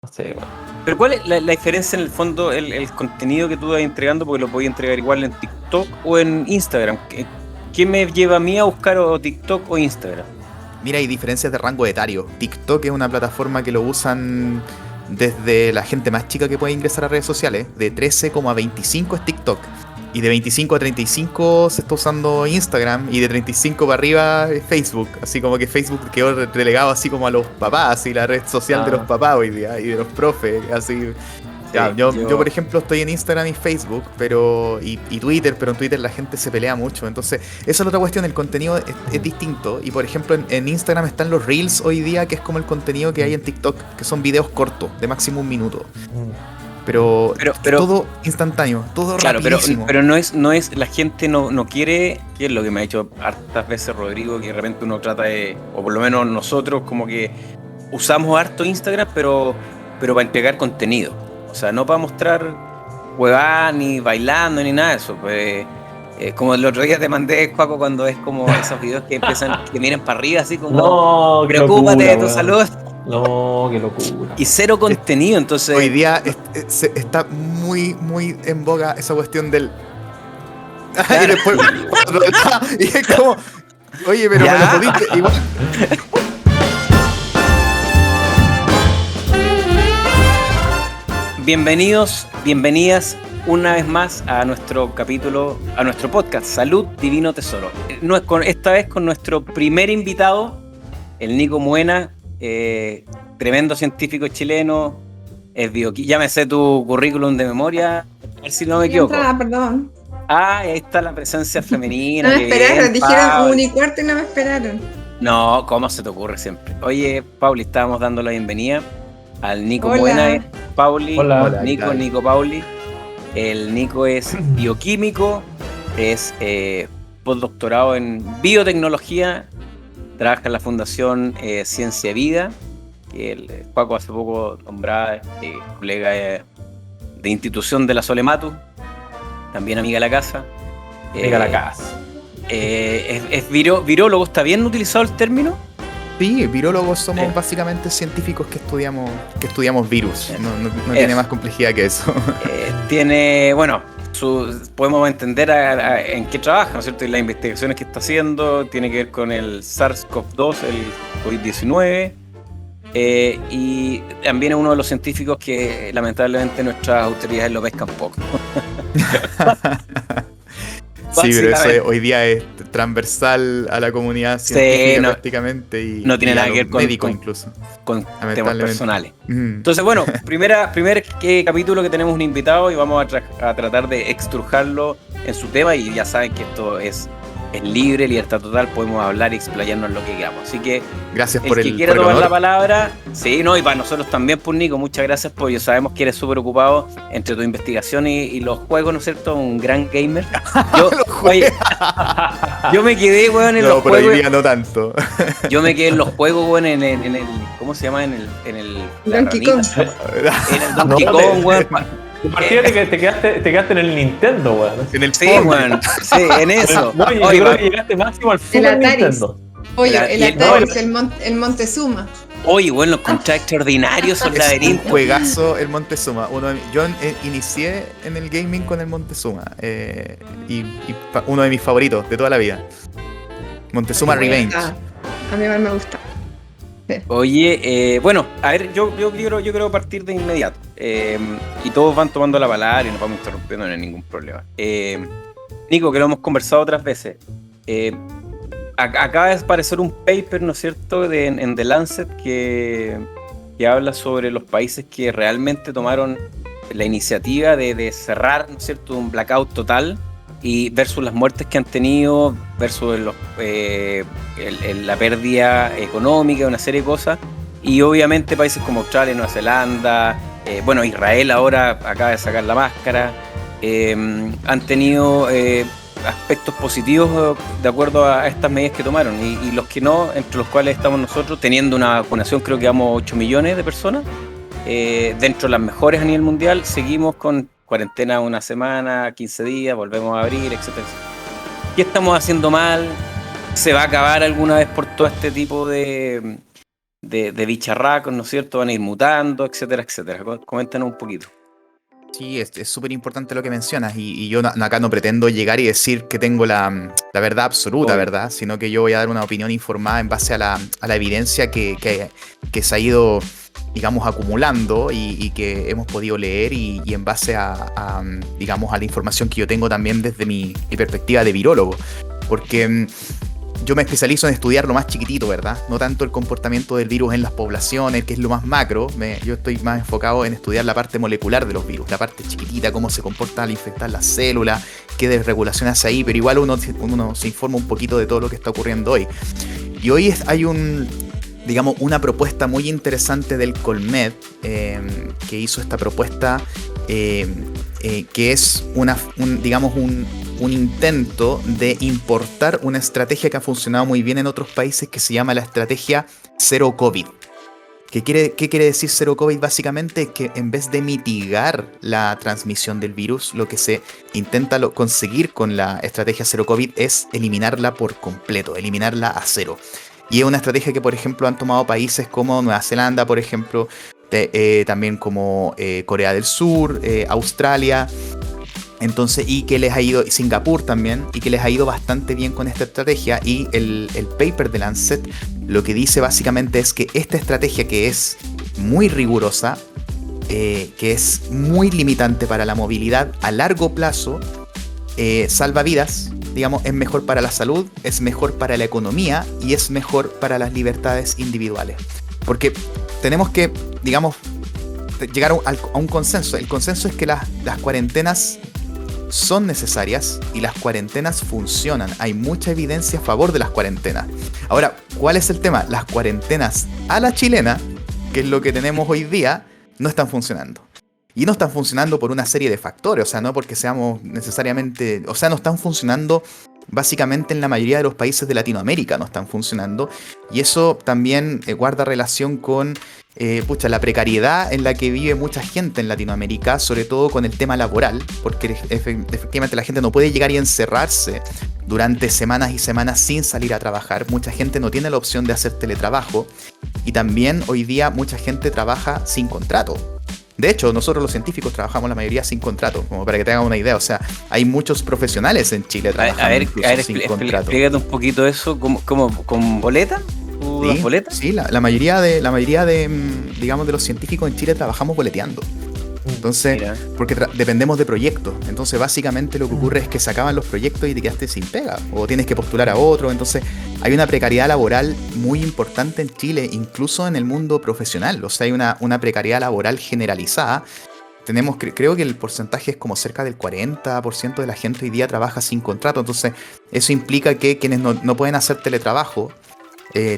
No sé, weón. Pero ¿cuál es la diferencia en el fondo, el contenido que tú vas entregando? Porque lo podías entregar igual en TikTok o en Instagram. ¿Qué me lleva a mí a buscar o TikTok o Instagram? Mira, hay diferencias de rango etario. TikTok es una plataforma que lo usan desde la gente más chica que puede ingresar a redes sociales. De 13 como a 25 es TikTok. Y de 25 a 35 se está usando Instagram. Y de 35 para arriba es Facebook. Así como que Facebook quedó relegado así como a los papás. Y la red social de los papás hoy día. Y de los profes. Así. Ya, Sí, yo, por ejemplo, estoy en Instagram y Facebook, y Twitter, pero en Twitter la gente se pelea mucho. Entonces, esa es la otra cuestión, el contenido es distinto. Y por ejemplo, en Instagram están los Reels hoy día, que es como el contenido que hay en TikTok, que son videos cortos, de máximo 1 minuto. Pero, Pero todo instantáneo, todo claro, rapidísimo. pero no es, la gente no quiere, que es lo que me ha dicho hartas veces Rodrigo, que de repente uno trata de, o por lo menos nosotros, como que usamos harto Instagram, pero para entregar contenido. O sea, no para mostrar huevadas, ni bailando, ni nada de eso. Pues, como el otro día te mandé, Juaco, cuando es como esos videos que empiezan, que miran para arriba, así como, No, qué preocúpate locura, de tu weón. salud, No, qué locura. y cero contenido, Hoy entonces... día está muy, muy en boga esa cuestión del... y Claro. después... y es como... Oye, pero me lo Ya. podiste... Igual, Bienvenidos, bienvenidas una vez más a nuestro capítulo, a nuestro podcast, Salud Divino Tesoro. Esta vez con nuestro primer invitado, el Nico Muena, tremendo científico chileno, es ya me sé tu currículum de memoria, a ver si no me equivoco. Perdón. Ah, ahí está la presencia femenina. No me qué esperaron, bien, dijeron Pauli. 1:15 y no me esperaron. No, ¿cómo se te ocurre siempre? Oye, Pauli, estábamos dando la bienvenida al Nico Hola. Muena, Pauli, Hola. Hola, ¿qué Nico, tal? Nico Pauli. El Nico es bioquímico, es postdoctorado en biotecnología, trabaja en la Fundación Ciencia Vida, que el Paco hace poco nombraba, colega de institución de la Solematu, también amiga de la casa. Llega a la casa. Es virólogo, ¿está bien utilizado el término? sí, virólogos somos Sí. básicamente científicos que estudiamos virus. No tiene Eso. más complejidad que eso. Tiene, bueno, podemos entender en qué trabaja, ¿no es cierto? Y las investigaciones que está haciendo tiene que ver con el SARS-CoV-2, el COVID-19, y también es uno de los científicos que lamentablemente nuestras autoridades lo pescan poco. Sí, pero eso Básicamente. hoy día es transversal a la comunidad Sí, científica no- prácticamente y, no tiene y a nada que los ver con- médicos con- incluso. Con temas Lamentablemente. personales. Mm. Entonces, bueno, primer capítulo que tenemos un invitado y vamos a tratar de extrujarlo en su tema, y ya saben que esto es libre, libertad total, podemos hablar y explayarnos en lo que queramos. Así que Gracias el por que el, quiera por el tomar la honor. palabra, sí, no, y para nosotros también, pues Nico, muchas gracias, porque sabemos que eres súper ocupado entre tu investigación y los juegos, ¿no es cierto? Un gran gamer. Oye, yo me quedé, weón, en No, los pero hoy juegos. día no tanto. Yo me quedé en los juegos, weón, en el ¿cómo se llama? En el la Donkey ranita. Kong. En el Donkey No, Kong, weón. Tu partida te quedaste en el Nintendo, weón. En el Sí, Fortnite. weón. Sí, en eso. Oye, Oye, yo creo que llegaste máximo al Super Ataris. Nintendo. Oye, Y el el- Ataris, el Montezuma. oye, weón, los encontré extraordinarios esos Es un laberintos. juegazo el Montezuma. Yo inicié en el gaming con el Montezuma. Uno de mis favoritos de toda la vida. Montezuma Qué bueno. Revenge. A mí igual me gusta. Oye, bueno, a ver, yo quiero partir de inmediato. Y todos van tomando la palabra y nos vamos interrumpiendo, no hay ningún problema. Nico, que lo hemos conversado otras veces. Acaba de aparecer un paper, ¿no es cierto?, en The Lancet que habla sobre los países que realmente tomaron la iniciativa de cerrar, ¿no es cierto?, un blackout total, y versus las muertes que han tenido, versus la pérdida económica, una serie de cosas. Y obviamente países como Australia, Nueva Zelanda, bueno, Israel ahora acaba de sacar la máscara, han tenido aspectos positivos de acuerdo a estas medidas que tomaron, y los que no, entre los cuales estamos nosotros, teniendo una vacunación, creo que vamos 8 millones de personas, dentro de las mejores a nivel mundial. Seguimos con cuarentena una semana, 15 días, volvemos a abrir, etcétera. ¿Qué estamos haciendo mal? ¿Se va a acabar alguna vez por todo este tipo de de bicharracos, ¿no es cierto? Van a ir mutando, etcétera, etcétera. Coméntanos un poquito. Sí, es súper importante lo que mencionas y yo acá no pretendo llegar y decir que tengo la verdad absoluta, Obvio. ¿verdad? Sino que yo voy a dar una opinión informada en base a la evidencia que se ha ido, digamos, acumulando y que hemos podido leer y en base digamos, a la información que yo tengo también desde mi perspectiva de virólogo. Porque yo me especializo en estudiar lo más chiquitito, ¿verdad? No tanto el comportamiento del virus en las poblaciones, que es lo más macro. Yo estoy más enfocado en estudiar la parte molecular de los virus, la parte chiquitita, cómo se comporta al infectar las células, qué desregulación hace ahí, pero igual uno se informa un poquito de todo lo que está ocurriendo hoy. Y hoy hay digamos, una propuesta muy interesante del Colmed, que hizo esta propuesta, que es digamos, un intento de importar una estrategia que ha funcionado muy bien en otros países que se llama la estrategia Zero COVID. ¿Qué quiere decir Zero COVID? Básicamente es que en vez de mitigar la transmisión del virus, lo que se intenta conseguir con la estrategia Zero COVID es eliminarla por completo, eliminarla a cero. Y es una estrategia que, por ejemplo, han tomado países como Nueva Zelanda, por ejemplo, también como Corea del Sur, Australia. Entonces, y que les ha ido, Singapur también, y que les ha ido bastante bien con esta estrategia. Y el paper de Lancet lo que dice básicamente es que esta estrategia, que es muy rigurosa, que es muy limitante para la movilidad a largo plazo, salva vidas, digamos, es mejor para la salud, es mejor para la economía y es mejor para las libertades individuales. Porque tenemos que, digamos, llegar a un consenso. El consenso es que las cuarentenas son necesarias y las cuarentenas funcionan. Hay mucha evidencia a favor de las cuarentenas. Ahora, ¿cuál es el tema? Las cuarentenas a la chilena, que es lo que tenemos hoy día, no están funcionando. Y no están funcionando por una serie de factores, o sea, no porque seamos necesariamente, o sea, no están funcionando básicamente en la mayoría de los países de Latinoamérica, no están funcionando. Y eso también guarda relación con la precariedad en la que vive mucha gente en Latinoamérica, sobre todo con el tema laboral, porque efectivamente la gente no puede llegar y encerrarse durante semanas y semanas sin salir a trabajar. Mucha gente no tiene la opción de hacer teletrabajo y también hoy día mucha gente trabaja sin contrato. De hecho, nosotros los científicos trabajamos la mayoría sin contrato, como para que te hagan una idea. O sea, hay muchos profesionales en Chile trabajando sin contrato. Explícate un poquito eso, ¿con boleta? ¿Las boletas? Sí, la mayoría de digamos, de los científicos en Chile trabajamos boleteando. Entonces, porque dependemos de proyectos. Entonces, básicamente lo que ocurre es que se acaban los proyectos y te quedaste sin pega. O tienes que postular a otro. Entonces, hay una precariedad laboral muy importante en Chile, incluso en el mundo profesional. O sea, hay una precariedad laboral generalizada. Creo que el porcentaje es como cerca del 40% de la gente hoy día trabaja sin contrato. Entonces, eso implica que quienes no pueden hacer teletrabajo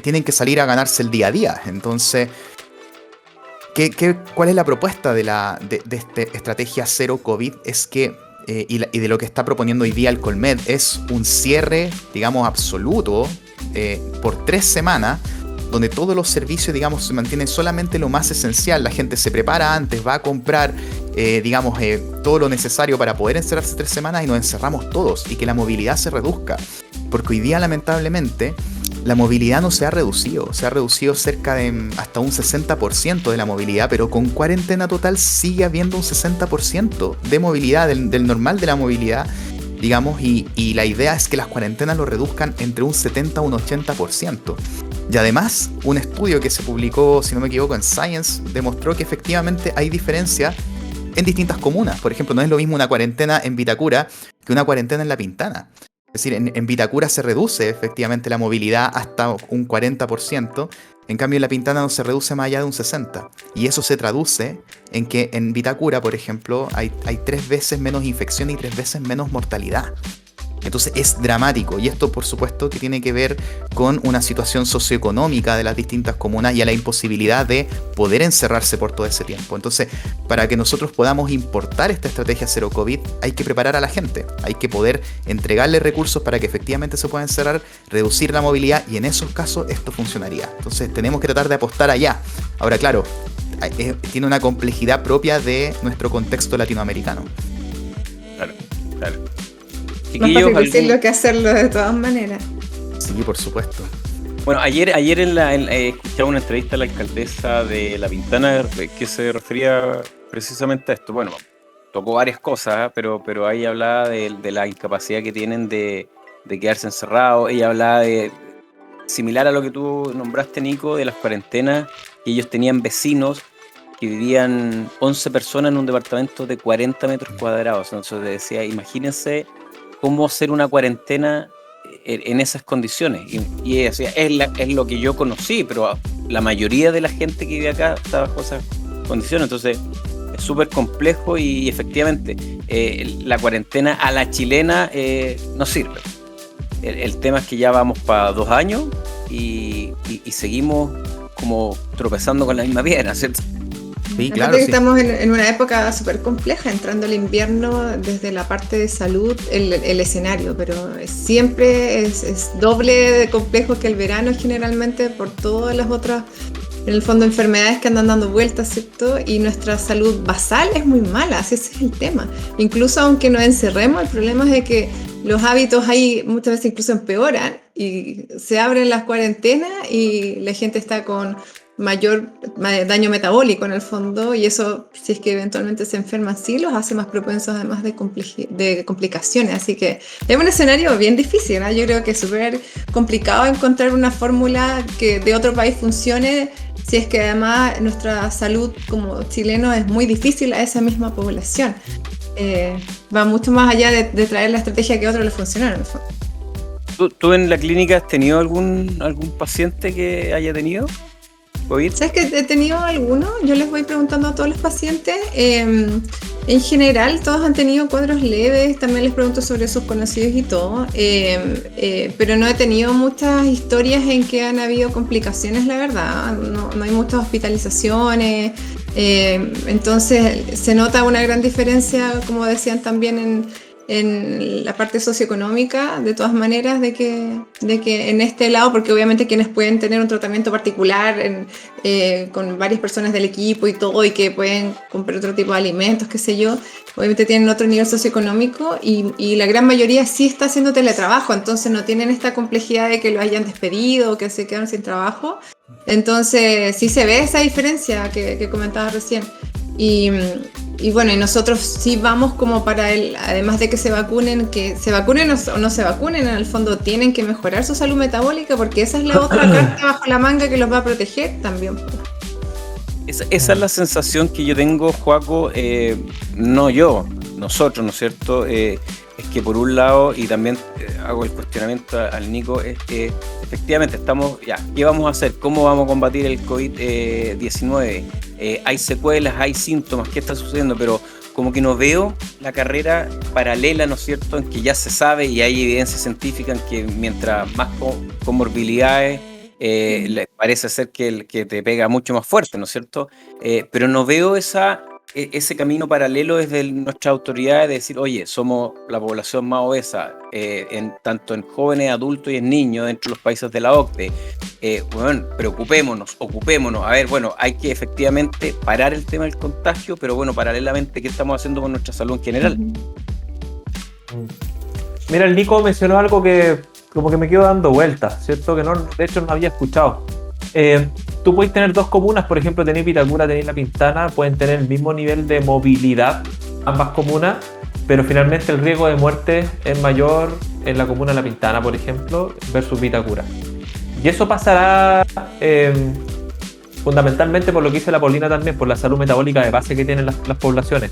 tienen que salir a ganarse el día a día. Entonces, ¿cuál es la propuesta de esta estrategia Zero COVID? Es que, y de lo que está proponiendo hoy día el Colmed, es un cierre, digamos, absoluto por 3 semanas, donde todos los servicios, digamos, se mantienen solamente lo más esencial. La gente se prepara antes, va a comprar, digamos, todo lo necesario para poder encerrarse 3 semanas y nos encerramos todos y que la movilidad se reduzca. Porque hoy día, lamentablemente, la movilidad no se ha reducido cerca de hasta un 60% de la movilidad, pero con cuarentena total sigue habiendo un 60% de movilidad, del normal de la movilidad, digamos, y la idea es que las cuarentenas lo reduzcan entre un 70 y un 80%. Y además, un estudio que se publicó, si no me equivoco, en Science, demostró que efectivamente hay diferencia en distintas comunas. Por ejemplo, no es lo mismo una cuarentena en Vitacura que una cuarentena en La Pintana. Es decir, en Vitacura se reduce efectivamente la movilidad hasta un 40%, en cambio en La Pintana no se reduce más allá de un 60%. Y eso se traduce en que en Vitacura, por ejemplo, hay 3 veces menos infección y 3 veces menos mortalidad. Entonces es dramático, y esto por supuesto que tiene que ver con una situación socioeconómica de las distintas comunas y a la imposibilidad de poder encerrarse por todo ese tiempo. Entonces, para que nosotros podamos importar esta estrategia Zero COVID, hay que preparar a la gente, hay que poder entregarle recursos para que efectivamente se pueda encerrar, reducir la movilidad, y en esos casos esto funcionaría. Entonces tenemos que tratar de apostar allá. Ahora, claro, tiene una complejidad propia de nuestro contexto latinoamericano. Claro. Más fácil decirlo que hacerlo de todas maneras. Sí, por supuesto. Bueno, ayer escuchaba una entrevista a la alcaldesa de La Pintana que se refería precisamente a esto. Bueno, tocó varias cosas, pero ahí hablaba de la incapacidad que tienen de quedarse encerrados. Ella hablaba similar a lo que tú nombraste, Nico, de las cuarentenas, que ellos tenían vecinos que vivían 11 personas en un departamento de 40 metros cuadrados. Entonces decía, imagínense cómo hacer una cuarentena en esas condiciones. Y ella decía, es lo que yo conocí, pero la mayoría de la gente que vive acá está bajo esas condiciones. Entonces es súper complejo y efectivamente la cuarentena a la chilena no sirve. El tema es que ya vamos para 2 años y seguimos como tropezando con la misma piedra, ¿cierto? Sí, Aparte claro, que sí. estamos en una época súper compleja, entrando el invierno desde la parte de salud, el escenario, pero siempre es doble de complejo que el verano generalmente por todas las otras, en el fondo, enfermedades que andan dando vueltas, ¿cierto? Y nuestra salud basal es muy mala, ese es el tema. Incluso aunque nos encerremos, el problema es de que los hábitos ahí muchas veces incluso empeoran y se abren las cuarentenas y la gente está con mayor daño metabólico en el fondo, y eso, si es que eventualmente se enferman, sí los hace más propensos además de complicaciones. Así que es un escenario bien difícil, ¿no? Yo creo que es súper complicado encontrar una fórmula que de otro país funcione, si es que además nuestra salud como chilenos es muy difícil a esa misma población. Va mucho más allá de traer la estrategia que a otros les funcionaron, en el fondo. ¿Tú en la clínica has tenido algún paciente que haya tenido COVID? ¿Sabes que he tenido algunos? Yo les voy preguntando a todos los pacientes. En general, todos han tenido cuadros leves. También les pregunto sobre sus conocidos y todo. Pero no he tenido muchas historias en que han habido complicaciones, la verdad. No hay muchas hospitalizaciones. Entonces, se nota una gran diferencia, como decían también, en la parte socioeconómica, de todas maneras, de que en este lado, porque obviamente quienes pueden tener un tratamiento particular con varias personas del equipo y todo, y que pueden comprar otro tipo de alimentos, qué sé yo, obviamente tienen otro nivel socioeconómico, y la gran mayoría sí está haciendo teletrabajo, entonces no tienen esta complejidad de que lo hayan despedido o que se quedan sin trabajo. Entonces sí se ve esa diferencia que comentaba recién. Y bueno, y nosotros sí vamos como para además de que se vacunen o no se vacunen, en el fondo tienen que mejorar su salud metabólica, porque esa es la otra carta bajo la manga que los va a proteger también. Esa es la sensación que yo tengo, Joaco, no yo, nosotros, ¿no es cierto? Es que por un lado, y también hago el cuestionamiento al Nico, es que efectivamente estamos, ya, ¿qué vamos a hacer? ¿Cómo vamos a combatir el COVID-19? Hay secuelas, hay síntomas, ¿qué está sucediendo? Pero como que no veo la carrera paralela, ¿no es cierto?, en que ya se sabe y hay evidencia científica en que mientras más comorbilidades, parece ser que te pega mucho más fuerte, ¿no es cierto? Pero no veo ese camino paralelo desde nuestras autoridades de decir, oye, somos la población más obesa, tanto en jóvenes, adultos y en niños dentro de los países de la OCDE. Bueno, preocupémonos, ocupémonos. A ver, bueno, hay que efectivamente parar el tema del contagio, pero bueno, paralelamente, ¿qué estamos haciendo con nuestra salud en general? Mira, el Nico mencionó algo que como que me quedo dando vueltas, ¿cierto? Que no, de hecho no había escuchado. Tú puedes tener 2 comunas, por ejemplo, tenés Vitacura, tenés La Pintana, pueden tener el mismo nivel de movilidad ambas comunas, pero finalmente el riesgo de muerte es mayor en la comuna de La Pintana, por ejemplo, versus Vitacura. Y eso pasará fundamentalmente por lo que dice la Paulina también, por la salud metabólica de base que tienen las poblaciones,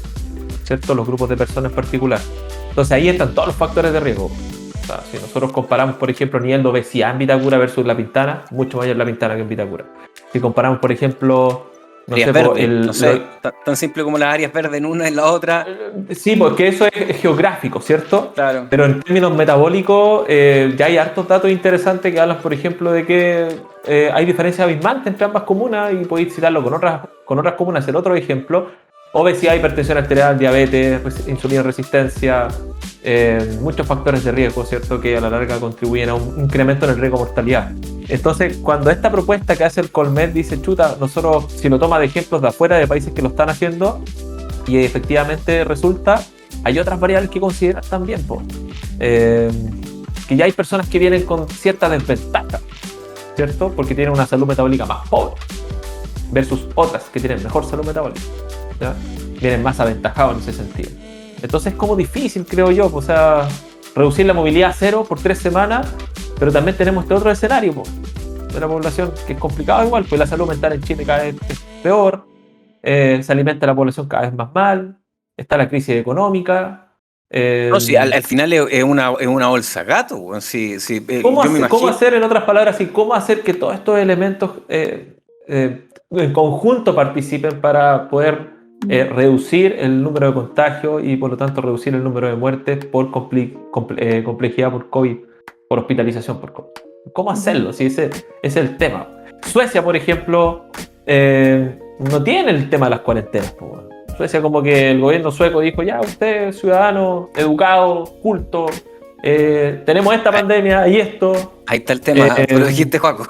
¿cierto? Los grupos de personas en particular. Entonces ahí están todos los factores de riesgo. O sea, si nosotros comparamos, por ejemplo, el nivel de obesidad en Vitacura versus La Pintana, mucho mayor La Pintana que en Vitacura. Si comparamos, por ejemplo, no sé, tan simple como las áreas verdes en una y en la otra. Sí, porque eso es geográfico, ¿cierto? Claro. Pero en términos metabólicos, ya hay hartos datos interesantes que hablan, por ejemplo, de que hay diferencias abismantes entre ambas comunas, y podéis citarlo con otras comunas. El otro ejemplo: obesidad, hipertensión arterial, diabetes, insulina resistencia, muchos factores de riesgo, ¿cierto?, que a la larga contribuyen a un incremento en el riesgo de mortalidad. Entonces, cuando esta propuesta que hace el Colmet dice, chuta, nosotros, si lo toma de ejemplos de afuera, de países que lo están haciendo, y efectivamente resulta, hay otras variables que considerar también, que ya hay personas que vienen con cierta desventaja. ¿cierto? Porque tienen una salud metabólica más pobre versus otras que tienen mejor salud metabólica, ¿ya? Vienen más aventajados en ese sentido. Entonces es como difícil, creo yo, o sea, reducir la movilidad a 0 por 3 semanas, pero también tenemos este otro escenario, pues, de la población, que es complicado igual, pues la salud mental en Chile cada vez es peor, se alimenta la población cada vez más mal, está la crisis económica. No, sí, al final es una bolsa gato, weón. Sí, ¿Cómo, yo me cómo imagino. hacer, en otras palabras, y cómo hacer que todos estos elementos en conjunto participen para poder reducir el número de contagios y por lo tanto reducir el número de muertes por complejidad por COVID, por hospitalización por COVID? ¿Cómo hacerlo? Sí, ese es el tema. Suecia, por ejemplo, no tiene el tema de las cuarentenas, pues, bueno. Suecia, como que el gobierno sueco dijo, ya, usted, ciudadano, educado, culto, tenemos esta pandemia y esto. Ahí está el tema, lo dijiste, Joaco.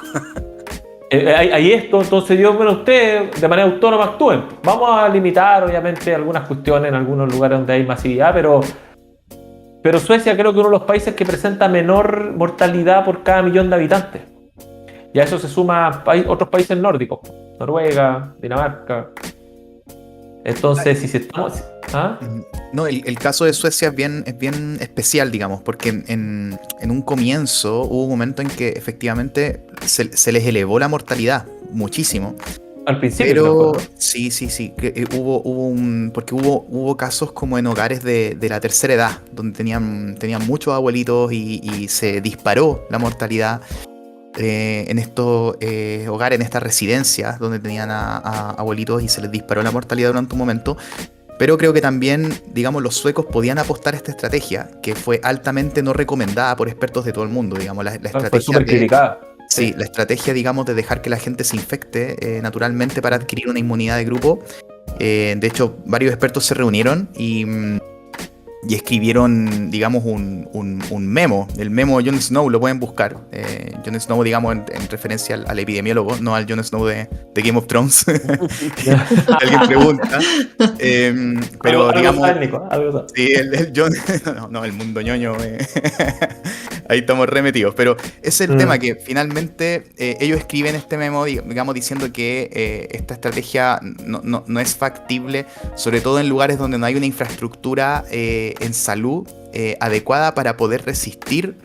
Hay esto, entonces yo, bueno, usted de manera autónoma actúen. Vamos a limitar, obviamente, algunas cuestiones en algunos lugares donde hay masividad, pero Suecia creo que es uno de los países que presenta menor mortalidad por cada millón de habitantes. Y a eso se suma otros países nórdicos, Noruega, Dinamarca. Entonces, si se estamos... ¿Ah? No, el caso de Suecia es bien especial, digamos, porque en un comienzo hubo un momento en que efectivamente se les elevó la mortalidad muchísimo. Al principio, pero ¿no? sí, que porque hubo casos como en hogares de la tercera edad, donde tenían muchos abuelitos y se disparó la mortalidad. En estos hogares, en estas residencias donde tenían a abuelitos y se les disparó la mortalidad durante un momento. Pero creo que también, digamos, los suecos podían apostar a esta estrategia, que fue altamente no recomendada por expertos de todo el mundo, digamos, la estrategia fue súper criticada. Sí, la estrategia, digamos, de dejar que la gente se infecte naturalmente para adquirir una inmunidad de grupo. De hecho, varios expertos se reunieron y escribieron, digamos, un memo. El memo de Jon Snow, lo pueden buscar. Jon Snow, digamos, en referencia al epidemiólogo, no al Jon Snow de Game of Thrones. Alguien pregunta. Pero, algo digamos... técnico, algo sí, el Jon... no, el mundo ñoño... Ahí estamos remetidos. Pero ese es el tema, que finalmente ellos escriben este memo, digamos, diciendo que esta estrategia no es factible, sobre todo en lugares donde no hay una infraestructura en salud adecuada para poder resistir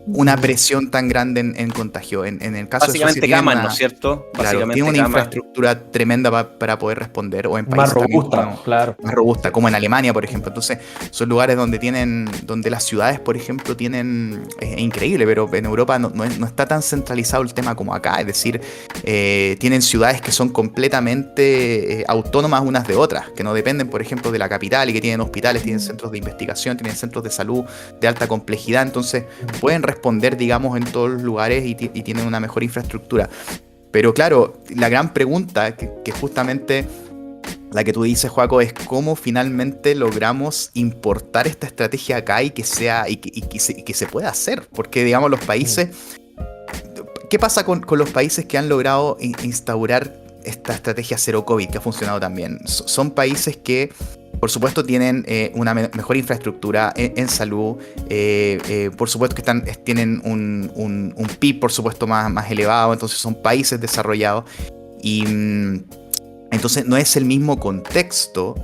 una presión tan grande en contagio. En el caso básicamente de camas, ¿no es cierto? Claro, tiene una infraestructura tremenda para poder responder, o en países más robusta, también claro. más robusta, como en Alemania, por ejemplo. Entonces, son lugares donde las ciudades, por ejemplo, tienen, es increíble, pero en Europa no está tan centralizado el tema como acá. Es decir, tienen ciudades que son completamente autónomas unas de otras, que no dependen, por ejemplo, de la capital, y que tienen hospitales, tienen centros de investigación, tienen centros de salud de alta complejidad. Entonces, pueden responder, digamos, en todos los lugares y tienen una mejor infraestructura. Pero claro, la gran pregunta, que justamente la que tú dices, Joaco, es cómo finalmente logramos importar esta estrategia acá y que se pueda hacer. Porque, digamos, los países... ¿Qué pasa con los países que han logrado instaurar esta estrategia cero COVID, que ha funcionado también? Son países que, por supuesto, tienen una mejor infraestructura en salud, por supuesto que tienen un PIB, por supuesto, más elevado, entonces son países desarrollados, y entonces no es el mismo contexto.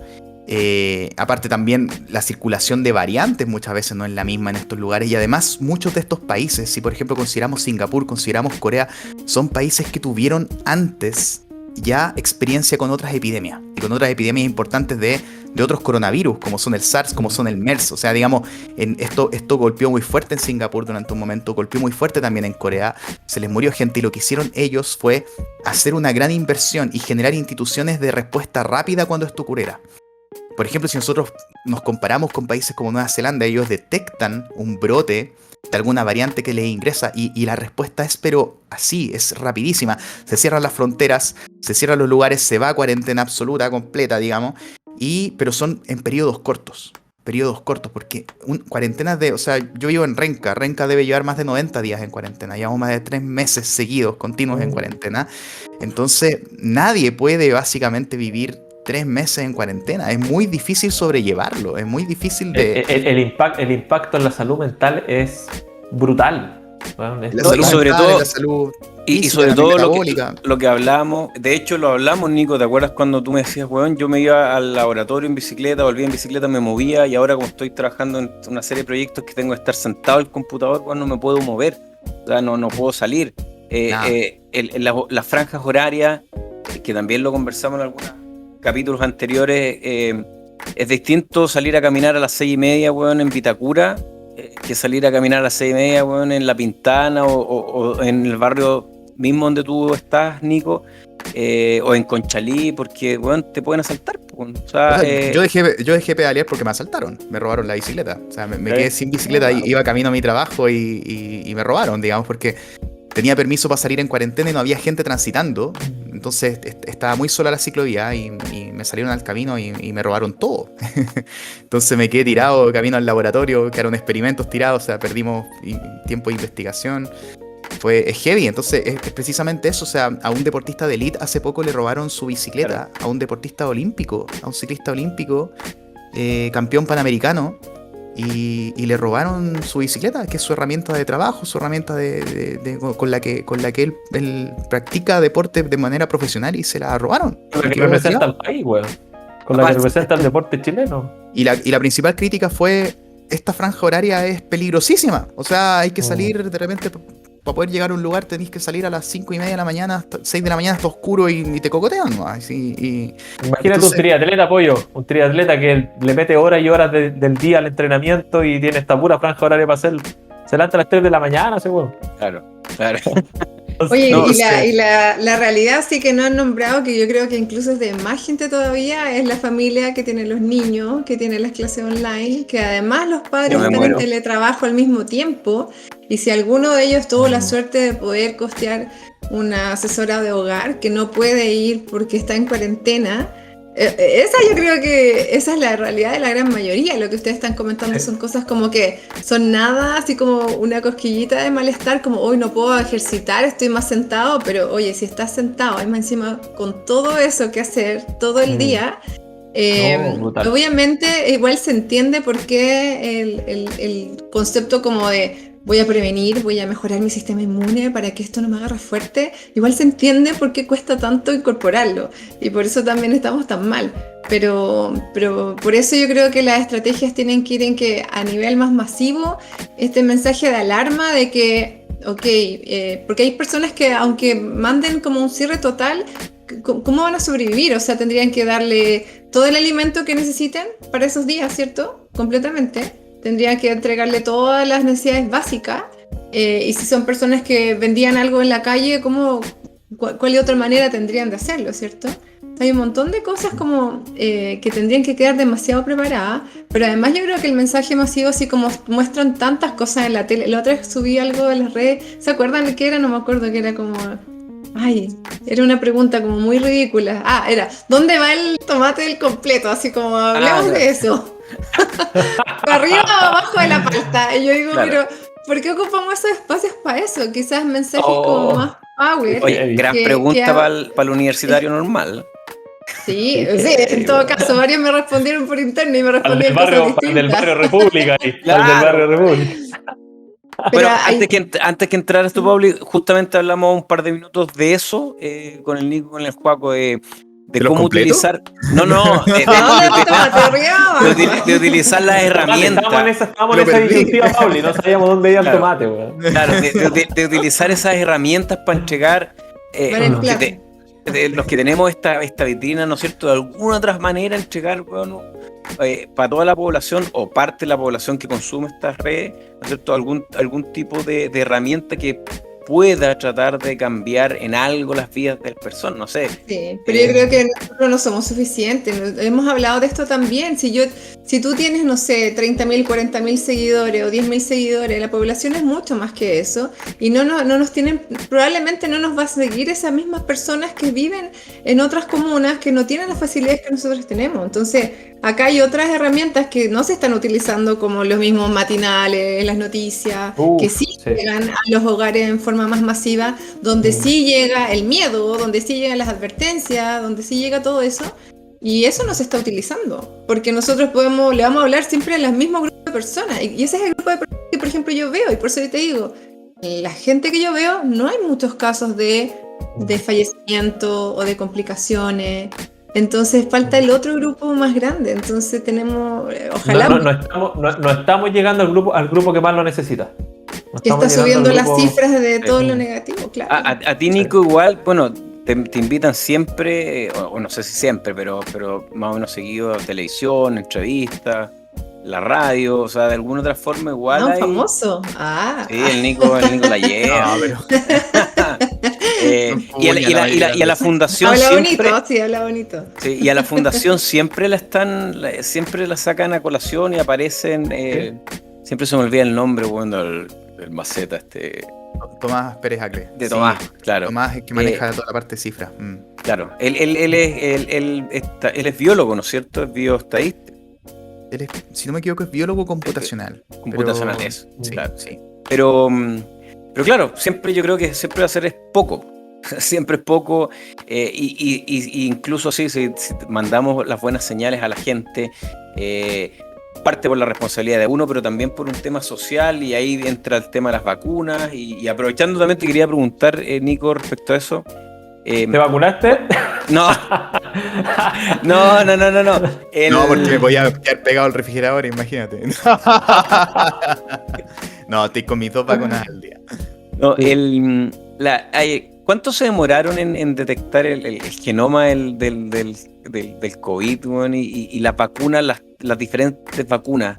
Aparte también la circulación de variantes muchas veces no es la misma en estos lugares, y además muchos de estos países, si por ejemplo consideramos Singapur, consideramos Corea, son países que tuvieron antes ya experiencia con otras epidemias, y con otras epidemias importantes de otros coronavirus, como son el SARS, como son el MERS. O sea, digamos, esto golpeó muy fuerte en Singapur durante un momento, golpeó muy fuerte también en Corea, se les murió gente, y lo que hicieron ellos fue hacer una gran inversión y generar instituciones de respuesta rápida cuando esto ocurriera. Por ejemplo, si nosotros nos comparamos con países como Nueva Zelanda, ellos detectan un brote de alguna variante que les ingresa y la respuesta es, pero así, es rapidísima. Se cierran las fronteras, se cierran los lugares, se va a cuarentena absoluta, completa, digamos, pero son en periodos cortos, porque cuarentenas o sea, yo vivo en Renca debe llevar más de 90 días en cuarentena, llevamos más de 3 meses seguidos, continuos en cuarentena. Entonces, nadie puede básicamente vivir 3 meses en cuarentena. Es muy difícil sobrellevarlo, es muy difícil de... El impacto en la salud mental es brutal. Bueno, la salud y sobre mental, todo la salud Y física, sobre también todo metabólica. lo que hablamos, de hecho lo hablamos, Nico, ¿te acuerdas cuando tú me decías, weón, yo me iba al laboratorio en bicicleta, volvía en bicicleta, me movía y ahora como estoy trabajando en una serie de proyectos que tengo que estar sentado al computador, weón, no me puedo mover, o sea, no puedo salir. Nada. Las franjas horarias, que también lo conversamos en algunos capítulos anteriores, es distinto salir a caminar a las 6:30, weón, en Vitacura, que salir a caminar a las 6:30, weón, en La Pintana o en el barrio mismo donde tú estás, Nico, o en Conchalí, porque, weón, te pueden asaltar. O sea, O sea, yo dejé pedalear porque me asaltaron, me robaron la bicicleta. O sea, me quedé sin bicicleta, iba camino a mi trabajo y me robaron, digamos, porque tenía permiso para salir en cuarentena y no había gente transitando. Entonces estaba muy sola la ciclovía y me salieron al camino y me robaron todo. Entonces me quedé tirado camino al laboratorio, quedaron experimentos tirados, o sea, perdimos tiempo de investigación. Es heavy, entonces es precisamente eso. O sea, a un deportista de elite hace poco le robaron su bicicleta, a un deportista olímpico, a un ciclista olímpico, campeón panamericano, y le robaron su bicicleta, que es su herramienta de trabajo, su herramienta con la que él practica deporte de manera profesional, y se la robaron. Con la que representa al país, weón. Con la que representa el deporte chileno. Y la principal crítica fue: esta franja horaria es peligrosísima. O sea, hay que salir de repente. Para poder llegar a un lugar tenéis que salir a las 5:30 de la mañana, hasta 6 de la mañana, está oscuro y te cocotean, ¿no? Imagínate entonces, un triatleta, pollo, un triatleta que le mete horas y horas del día al entrenamiento y tiene esta pura franja horaria para hacer. Se levanta a las 3 de la mañana, seguro. Claro. Oye, y la realidad sí que no han nombrado, que yo creo que incluso es de más gente todavía, es la familia que tiene los niños, que tiene las clases online, que además los padres están en teletrabajo al mismo tiempo, y si alguno de ellos tuvo la suerte de poder costear una asesora de hogar que no puede ir porque está en cuarentena, esa yo creo que esa es la realidad de la gran mayoría. Lo que ustedes están comentando son cosas como que son nada, así como una cosquillita de malestar, como hoy no puedo ejercitar, estoy más sentado, pero oye, si estás sentado, hay más encima con todo eso que hacer todo el día, obviamente igual se entiende por qué el concepto como de voy a prevenir, voy a mejorar mi sistema inmune para que esto no me agarre fuerte. Igual se entiende por qué cuesta tanto incorporarlo y por eso también estamos tan mal. Pero por eso yo creo que las estrategias tienen que ir en que a nivel más masivo este mensaje de alarma de que, porque hay personas que aunque manden como un cierre total, ¿cómo van a sobrevivir? O sea, tendrían que darle todo el alimento que necesiten para esos días, ¿cierto? Completamente. Tendrían que entregarle todas las necesidades básicas. Y si son personas que vendían algo en la calle, ¿cuál otra manera tendrían de hacerlo, cierto? Hay un montón de cosas como que tendrían que quedar demasiado preparadas, pero además yo creo que el mensaje masivo, así como muestran tantas cosas en la tele. La otra vez subí algo de las redes, ¿se acuerdan de qué era? No me acuerdo, que era como... era una pregunta como muy ridícula. Era, ¿dónde va el tomate del completo? Así como, hablemos de eso. Arriba o abajo de la palta. Y yo digo, pero ¿por qué ocupamos esos espacios para eso? Quizás mensajes como más power. Oye, gran pregunta para el universitario normal. Sí, en todo caso, varios me respondieron por interno y me respondieron cosas distintas. Del barrio República. Claro. Del barrio República. Bueno, antes que entrar a esto, Pauli, justamente hablamos un par de minutos de eso con el Nico, con el Juaco, de cómo utilizar. De utilizar las herramientas. Estábamos en esa disyuntiva, Pauli, no sabíamos dónde iba el tomate, weón. Claro, de utilizar esas herramientas para entregar los que tenemos esta vitrina, ¿no es cierto? De alguna otra manera entregar, bueno, para toda la población o parte de la población que consume estas redes, ¿no es cierto? Algún tipo de herramienta que pueda tratar de cambiar en algo las vidas de las personas, no sé. Sí, pero yo creo que nosotros no somos suficientes. Hemos hablado de esto también. Si tú tienes, no sé, 30.000, 40.000 seguidores o 10.000 seguidores, la población es mucho más que eso y no nos tienen, probablemente no nos va a seguir esas mismas personas que viven en otras comunas que no tienen las facilidades que nosotros tenemos. Entonces, acá hay otras herramientas que no se están utilizando, como los mismos matinales, las noticias, que sí llegan a los hogares en forma más masiva, donde sí llega el miedo, donde sí llegan las advertencias, donde sí llega todo eso. Y eso no se está utilizando, porque nosotros le vamos a hablar siempre a los mismos grupos de personas. Y ese es el grupo de personas que, por ejemplo, yo veo, y por eso yo te digo, la gente que yo veo, no hay muchos casos de fallecimiento o de complicaciones. Entonces falta el otro grupo más grande. Entonces tenemos, ojalá No estamos llegando al grupo que más lo necesita. No que estamos está llegando subiendo al las grupo- cifras de todo Sí. lo negativo, claro. A ti, Nico, igual, bueno, te invitan siempre, o no sé si siempre, pero más o menos seguido a televisión, entrevistas, la radio, o sea, de alguna otra forma igual Ah, un hay. famoso. Sí, el Nico la lleva. No, pero son Y puñas la mayoría de a la las veces. fundación Habla siempre. bonito, sí, habla bonito. Sí, y a la fundación siempre siempre la sacan a colación y aparecen. Siempre se me olvida el nombre, bueno, el maceta Tomás Pérez Acle. de Sí, Tomás, claro. Tomás es que maneja toda la parte de cifras. Claro, él es biólogo, ¿no es cierto? Es bioestadista. Él es, si no me equivoco, es biólogo computacional. Computacional, pero- eso. Sí, Claro. sí. Pero claro, yo creo que siempre va a ser es poco. Siempre es poco. Y incluso así, si mandamos las buenas señales a la gente, parte por la responsabilidad de uno, pero también por un tema social, y ahí entra el tema de las vacunas. Y aprovechando también te quería preguntar, Nico, respecto a eso. ¿Te vacunaste? No, no. No, porque me voy a quedar pegado al refrigerador, imagínate. No, estoy con mis 2 vacunas al día. No, ¿cuánto se demoraron en detectar el genoma del COVID, weón, y la vacuna, las diferentes vacunas?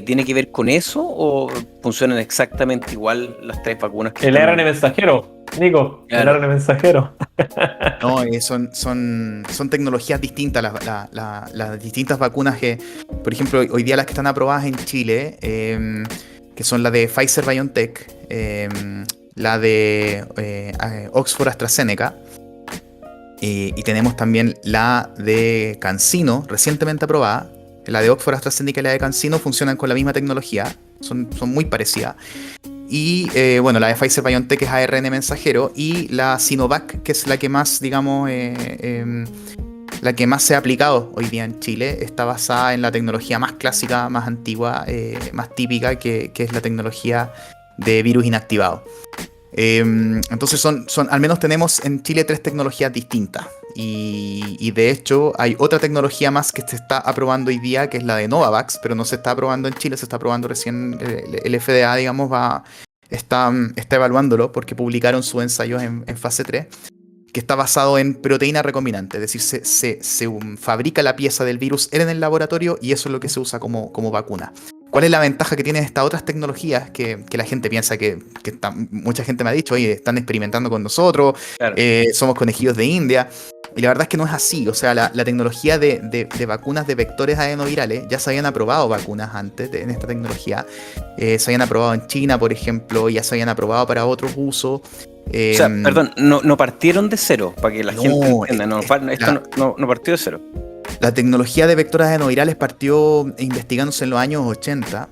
¿Tiene que ver con eso o funcionan exactamente igual las 3 vacunas que El están- ARN mensajero, Nico. Claro. El ARN mensajero. No, son tecnologías distintas las distintas vacunas que, por ejemplo, hoy día las que están aprobadas en Chile, que son la de Pfizer BioNTech, la de Oxford AstraZeneca, y tenemos también la de CanSino, recientemente aprobada. La de Oxford AstraZeneca y la de CanSino funcionan con la misma tecnología, son muy parecidas. Y bueno, la de Pfizer BioNTech es ARN mensajero, y la Sinovac, que es la que más, digamos, la que más se ha aplicado hoy día en Chile, está basada en la tecnología más clásica, más antigua, más típica, que es la tecnología de virus inactivado. Entonces al menos tenemos en Chile 3 tecnologías distintas. Y de hecho hay otra tecnología más que se está aprobando hoy día, que es la de Novavax, pero no se está aprobando en Chile, se está aprobando recién, el FDA, digamos, está evaluándolo porque publicaron sus ensayos en fase 3, que está basado en proteína recombinante, es decir, se fabrica la pieza del virus en el laboratorio y eso es lo que se usa como vacuna. ¿Cuál es la ventaja que tienen estas otras tecnologías que la gente piensa mucha gente me ha dicho, oye, están experimentando con nosotros, Claro. somos conejillos de India? Y la verdad es que no es así. O sea, la tecnología de vacunas de vectores adenovirales, ya se habían aprobado vacunas antes en esta tecnología. Se habían aprobado en China, por ejemplo, ya se habían aprobado para otros usos. O sea, perdón, no partieron de cero, para que la No, gente entienda. Esto no partió de cero. La tecnología de vectores adenovirales partió investigándose en los años 80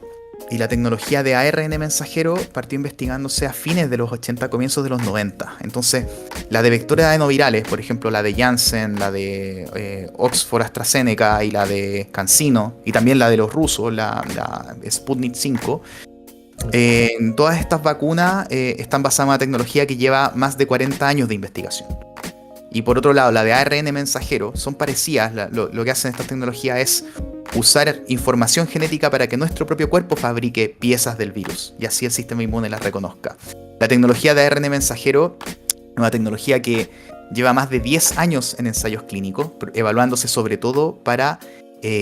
y la tecnología de ARN mensajero partió investigándose a fines de los 80, comienzos de los 90. Entonces, la de vectores adenovirales, por ejemplo, la de Janssen, la de Oxford AstraZeneca y la de CanSino, y también la de los rusos, la Sputnik 5, todas estas vacunas están basadas en una tecnología que lleva más de 40 años de investigación. Y por otro lado, la de ARN mensajero son parecidas. Lo que hacen estas tecnologías es usar información genética para que nuestro propio cuerpo fabrique piezas del virus y así el sistema inmune las reconozca. La tecnología de ARN mensajero es una tecnología que lleva más de 10 años en ensayos clínicos, evaluándose sobre todo para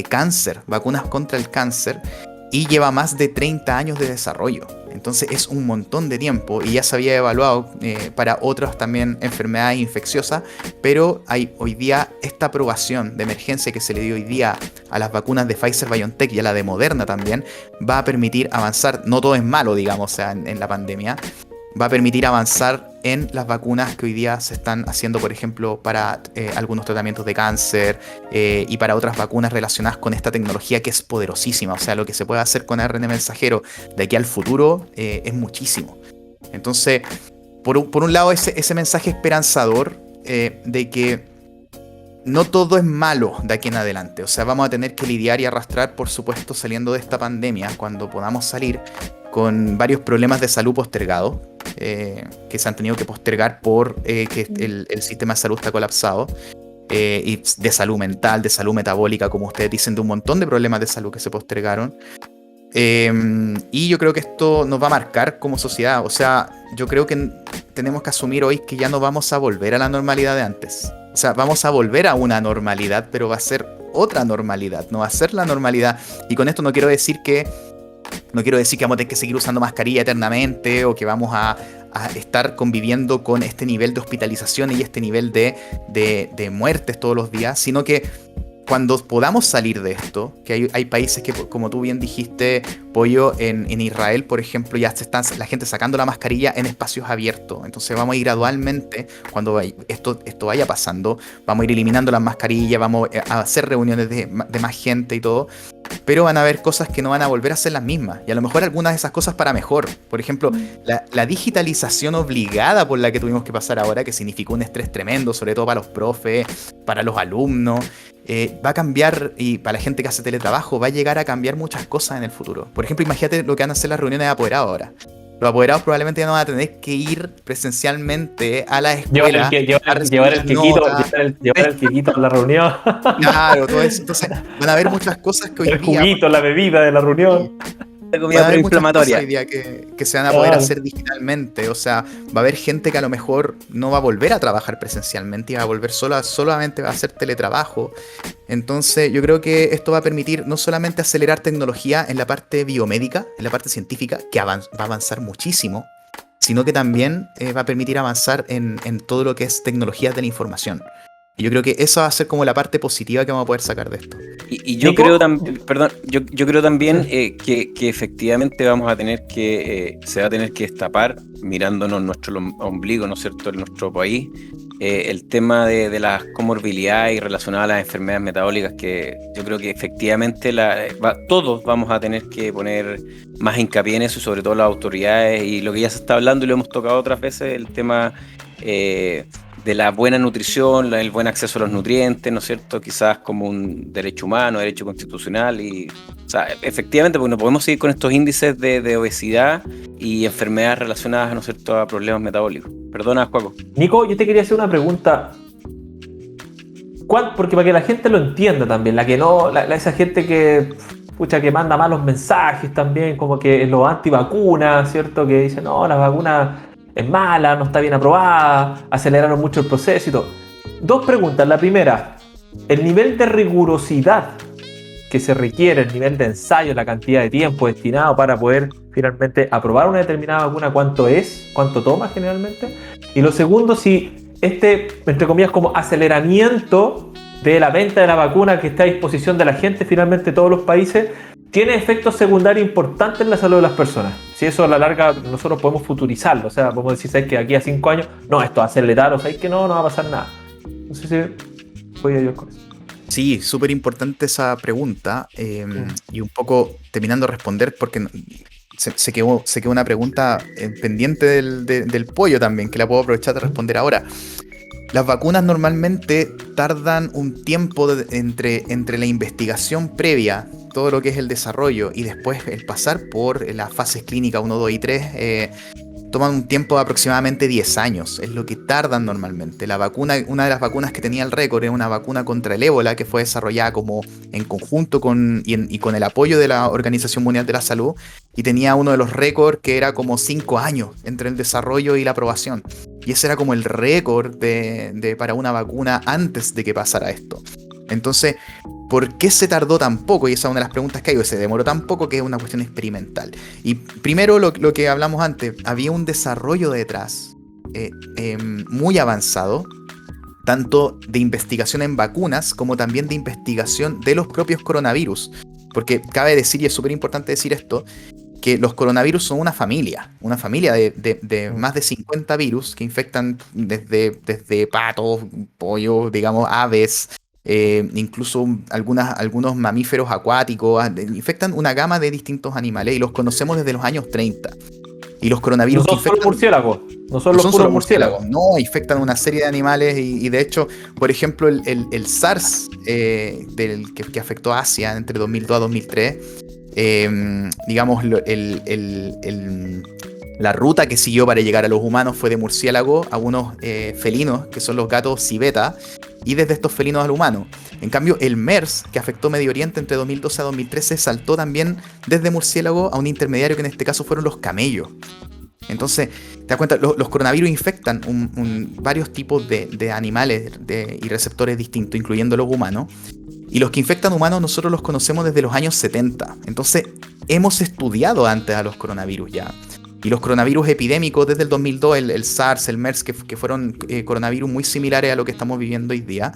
cáncer, vacunas contra el cáncer, y lleva más de 30 años de desarrollo. Entonces es un montón de tiempo y ya se había evaluado para otras también enfermedades infecciosas, pero hay hoy día esta aprobación de emergencia que se le dio hoy día a las vacunas de Pfizer BioNTech y a la de Moderna también, va a permitir avanzar. No todo es malo, digamos, o sea, en la pandemia. Va a permitir avanzar en las vacunas que hoy día se están haciendo, por ejemplo, para algunos tratamientos de cáncer y para otras vacunas relacionadas con esta tecnología que es poderosísima. O sea, lo que se puede hacer con ARN mensajero de aquí al futuro es muchísimo. Entonces, por un lado, ese mensaje esperanzador de que no todo es malo de aquí en adelante. O sea, vamos a tener que lidiar y arrastrar, por supuesto, saliendo de esta pandemia, cuando podamos salir, con varios problemas de salud postergados. que se han tenido que postergar por que el sistema de salud está colapsado. Y de salud mental, de salud metabólica, como ustedes dicen, de un montón de problemas de salud que se postergaron. Y yo creo que esto nos va a marcar como sociedad. O sea, yo creo que tenemos que asumir hoy que ya no vamos a volver a la normalidad de antes. O sea, vamos a volver a una normalidad, pero va a ser otra normalidad, no va a ser la normalidad. Y con esto no quiero decir que vamos a tener que seguir usando mascarilla eternamente o que vamos a estar conviviendo con este nivel de hospitalización y este nivel de muertes todos los días, sino que cuando podamos salir de esto, que hay países que, como tú bien dijiste, Pollo, en Israel, por ejemplo, ya la gente sacando la mascarilla en espacios abiertos. Entonces vamos a ir gradualmente, cuando esto vaya pasando, vamos a ir eliminando las mascarillas, vamos a hacer reuniones de más gente y todo. Pero van a haber cosas que no van a volver a ser las mismas. Y a lo mejor algunas de esas cosas para mejor. Por ejemplo, la digitalización obligada por la que tuvimos que pasar ahora, que significó un estrés tremendo, sobre todo para los profes, para los alumnos, va a cambiar, y para la gente que hace teletrabajo, va a llegar a cambiar muchas cosas en el futuro. Por ejemplo, imagínate lo que van a hacer las reuniones de apoderados ahora. Los apoderados probablemente ya no van a tener que ir presencialmente a la escuela. Llevar el quequito a la reunión. Claro, todo eso. Entonces, van a haber muchas cosas que hoy el día... juguito, la bebida de la reunión. La comida proinflamatoria. Hoy día que se van a poder hacer digitalmente. O sea, va a haber gente que a lo mejor no va a volver a trabajar presencialmente y va a volver solamente va a hacer teletrabajo. Entonces yo creo que esto va a permitir no solamente acelerar tecnología en la parte biomédica, en la parte científica, que va a avanzar muchísimo, sino que también va a permitir avanzar en todo lo que es tecnologías de la información. Y yo creo que esa va a ser como la parte positiva que vamos a poder sacar de esto. Y yo creo también, yo creo también que efectivamente vamos a tener que, se va a tener que destapar, mirándonos nuestro ombligo, ¿no es cierto?, en nuestro país, el tema de las comorbilidades y relacionadas a las enfermedades metabólicas, que yo creo que efectivamente todos vamos a tener que poner más hincapié en eso, sobre todo las autoridades, y lo que ya se está hablando y lo hemos tocado otras veces, el tema de la buena nutrición, el buen acceso a los nutrientes, ¿no es cierto? Quizás como un derecho humano, derecho constitucional. O sea, efectivamente, porque no podemos seguir con estos índices de obesidad y enfermedades relacionadas, ¿no es cierto?, a problemas metabólicos. Perdona, Juaco. Nico, yo te quería hacer una pregunta. Porque para que la gente lo entienda también, esa gente que manda malos mensajes también, como que los antivacunas, ¿cierto? Que dicen, no, la vacuna es mala, no está bien aprobada, aceleraron mucho el proceso y todo. Dos preguntas. La primera, el nivel de rigurosidad que se requiere, el nivel de ensayo, la cantidad de tiempo destinado para poder finalmente aprobar una determinada vacuna, ¿cuánto toma generalmente? Y lo segundo, si entre comillas, como aceleramiento de la venta de la vacuna que está a disposición de la gente, finalmente todos los países, tiene efectos secundarios importantes en la salud de las personas. Si eso a la larga nosotros podemos futurizarlo, o sea, podemos decir, ¿sabes que aquí a 5 años, no, esto va a acelerar, o sabes que no va a pasar nada? No sé si voy a ir con eso. Sí, súper importante esa pregunta, y un poco terminando de responder, porque se quedó una pregunta pendiente del Pollo también, que la puedo aprovechar de responder ahora. Las vacunas normalmente tardan un tiempo entre la investigación previa, todo lo que es el desarrollo, y después el pasar por las fases clínicas 1, 2 y 3, toman un tiempo de aproximadamente 10 años, es lo que tardan normalmente. La vacuna, una de las vacunas que tenía el récord, era una vacuna contra el ébola que fue desarrollada como en conjunto con el apoyo de la Organización Mundial de la Salud, y tenía uno de los récords que era como 5 años entre el desarrollo y la aprobación. Y ese era como el récord para una vacuna antes de que pasara esto. Entonces, ¿por qué se tardó tan poco? Y esa es una de las preguntas que hay. Se demoró tan poco, que es una cuestión experimental. Y primero, lo que hablamos antes, había un desarrollo detrás muy avanzado, tanto de investigación en vacunas como también de investigación de los propios coronavirus. Porque cabe decir, y es súper importante decir esto, que los coronavirus son una familia de más de 50 virus que infectan desde patos, pollos, digamos, aves, incluso algunos mamíferos acuáticos, infectan una gama de distintos animales, y los conocemos desde los años 30. Y los coronavirus no son solo murciélagos, no son los puros murciélagos. No, infectan una serie de animales, y de hecho, por ejemplo, el SARS que afectó a Asia entre 2002 a 2003, digamos, La ruta que siguió para llegar a los humanos fue de murciélago a unos felinos, que son los gatos civeta, y desde estos felinos al humano. En cambio, el MERS, que afectó Medio Oriente entre 2012 a 2013, saltó también desde murciélago a un intermediario que en este caso fueron los camellos. Entonces, te das cuenta, los coronavirus infectan varios tipos de animales y receptores distintos, incluyendo los humanos. Y los que infectan humanos nosotros los conocemos desde los años 70. Entonces, hemos estudiado antes a los coronavirus ya. Y los coronavirus epidémicos desde el 2002, el SARS, el MERS, que fueron coronavirus muy similares a lo que estamos viviendo hoy día,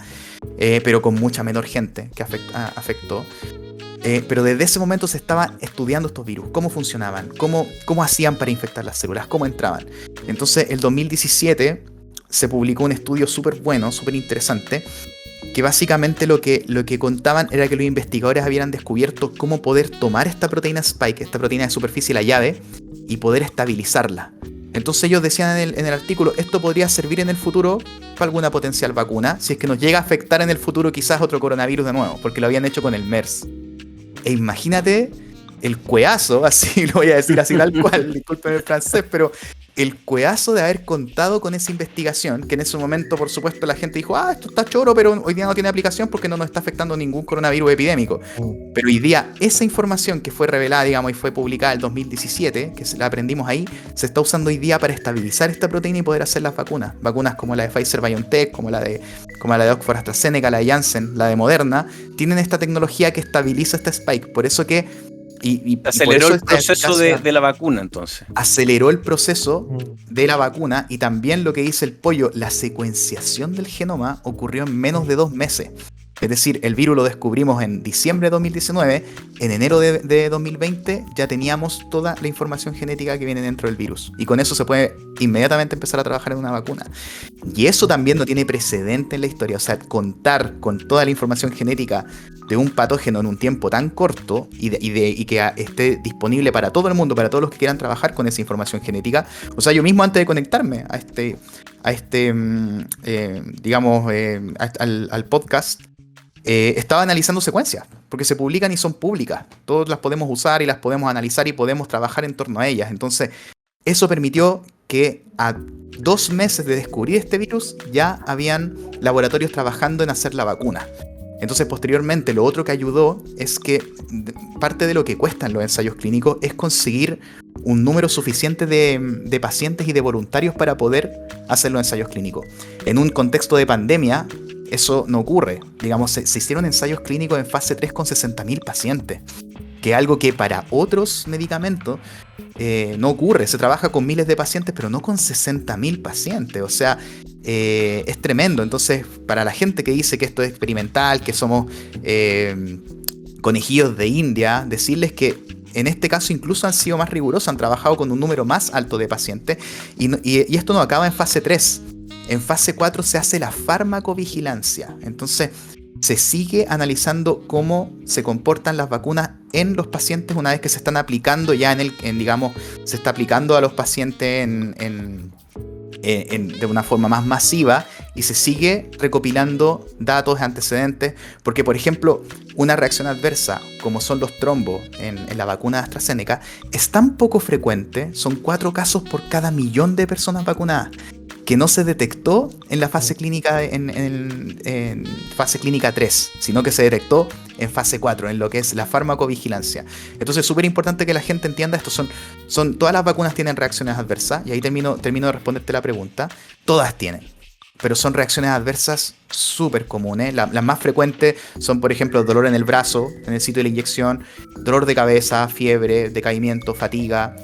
pero con mucha menor gente que afectó. Pero desde ese momento se estaba estudiando estos virus, cómo funcionaban, cómo hacían para infectar las células, cómo entraban. Entonces, el 2017 se publicó un estudio súper bueno, súper interesante, que básicamente lo que contaban era que los investigadores habían descubierto cómo poder tomar esta proteína spike, esta proteína de superficie, la llave, y poder estabilizarla. Entonces ellos decían en el artículo, esto podría servir en el futuro para alguna potencial vacuna, si es que nos llega a afectar en el futuro quizás otro coronavirus de nuevo, porque lo habían hecho con el MERS. E imagínate el cueazo, así lo voy a decir así tal cual, disculpen el francés, pero el cueazo de haber contado con esa investigación, que en ese momento, por supuesto, la gente dijo, esto está choro, pero hoy día no tiene aplicación porque no nos está afectando ningún coronavirus epidémico. Pero hoy día, esa información que fue revelada, digamos, y fue publicada en el 2017, que la aprendimos ahí, se está usando hoy día para estabilizar esta proteína y poder hacer las vacunas. Vacunas como la de Pfizer-BioNTech, como la de Oxford AstraZeneca, la de Janssen, la de Moderna, tienen esta tecnología que estabiliza esta spike. Por eso que aceleró el proceso de la vacuna, entonces. Aceleró el proceso de la vacuna, y también lo que dice el pollo, la secuenciación del genoma ocurrió en menos de 2 meses. Es decir, el virus lo descubrimos en diciembre de 2019, en enero de 2020 ya teníamos toda la información genética que viene dentro del virus. Y con eso se puede inmediatamente empezar a trabajar en una vacuna. Y eso también no tiene precedente en la historia. O sea, contar con toda la información genética de un patógeno en un tiempo tan corto y que esté disponible para todo el mundo, para todos los que quieran trabajar con esa información genética. O sea, yo mismo antes de conectarme al podcast, estaba analizando secuencias, porque se publican y son públicas. Todos las podemos usar y las podemos analizar y podemos trabajar en torno a ellas. Entonces, eso permitió que a 2 meses de descubrir este virus ya habían laboratorios trabajando en hacer la vacuna. Entonces, posteriormente, lo otro que ayudó es que parte de lo que cuestan los ensayos clínicos es conseguir un número suficiente de pacientes y de voluntarios para poder hacer los ensayos clínicos. En un contexto de pandemia, eso no ocurre. Digamos, se hicieron ensayos clínicos en fase 3 con 60.000 pacientes, que es algo que para otros medicamentos no ocurre. Se trabaja con miles de pacientes, pero no con 60.000 pacientes. O sea, es tremendo. Entonces, para la gente que dice que esto es experimental, que somos conejillos de India, decirles que en este caso incluso han sido más rigurosos, han trabajado con un número más alto de pacientes, y esto no acaba en fase 3. En fase 4 se hace la farmacovigilancia. Entonces, se sigue analizando cómo se comportan las vacunas en los pacientes una vez que se están aplicando ya se está aplicando a los pacientes de una forma más masiva, y se sigue recopilando datos antecedentes, porque por ejemplo una reacción adversa como son los trombos en la vacuna de AstraZeneca es tan poco frecuente, son 4 casos por cada 1.000.000 de personas vacunadas, que no se detectó en la fase clínica en fase clínica 3, sino que se detectó en fase 4, en lo que es la farmacovigilancia. Entonces es súper importante que la gente entienda esto. Todas las vacunas tienen reacciones adversas, y ahí termino de responderte la pregunta. Todas tienen, pero son reacciones adversas súper comunes. Las más frecuentes son, por ejemplo, dolor en el brazo, en el sitio de la inyección, dolor de cabeza, fiebre, decaimiento, fatiga.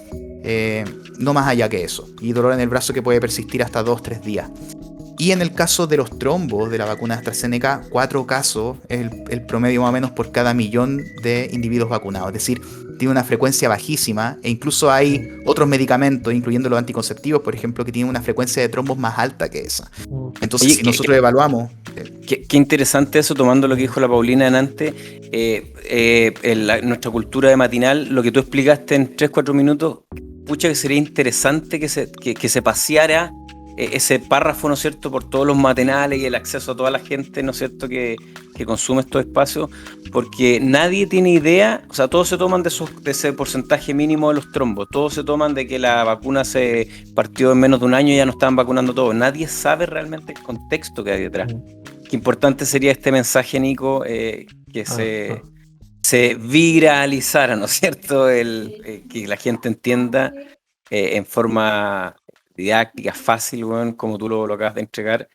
No más allá que eso, y dolor en el brazo que puede persistir hasta 2-3 días. Y en el caso de los trombos de la vacuna de AstraZeneca, 4 casos es el promedio más o menos por cada 1.000.000 de individuos vacunados. Es decir, tiene una frecuencia bajísima, e incluso hay otros medicamentos, incluyendo los anticonceptivos, por ejemplo, que tienen una frecuencia de trombos más alta que esa. Entonces, si nosotros evaluamos... Qué interesante eso, tomando lo que dijo la Paulina antes. Nuestra cultura de matinal, lo que tú explicaste en 3-4 minutos, pucha, que sería interesante que se paseara ese párrafo, ¿no es cierto?, por todos los matinales y el acceso a toda la gente, ¿no es cierto?, que que consume estos espacios, porque nadie tiene idea, o sea, todos se toman de ese porcentaje mínimo de los trombos, todos se toman de que la vacuna se partió en menos de un año y ya no estaban vacunando todos. Nadie sabe realmente el contexto que hay detrás. Qué importante sería este mensaje, Nico, que se viralizara, ¿no es cierto? Que la gente entienda en forma didáctica, fácil, bueno, como tú lo acabas de entregar,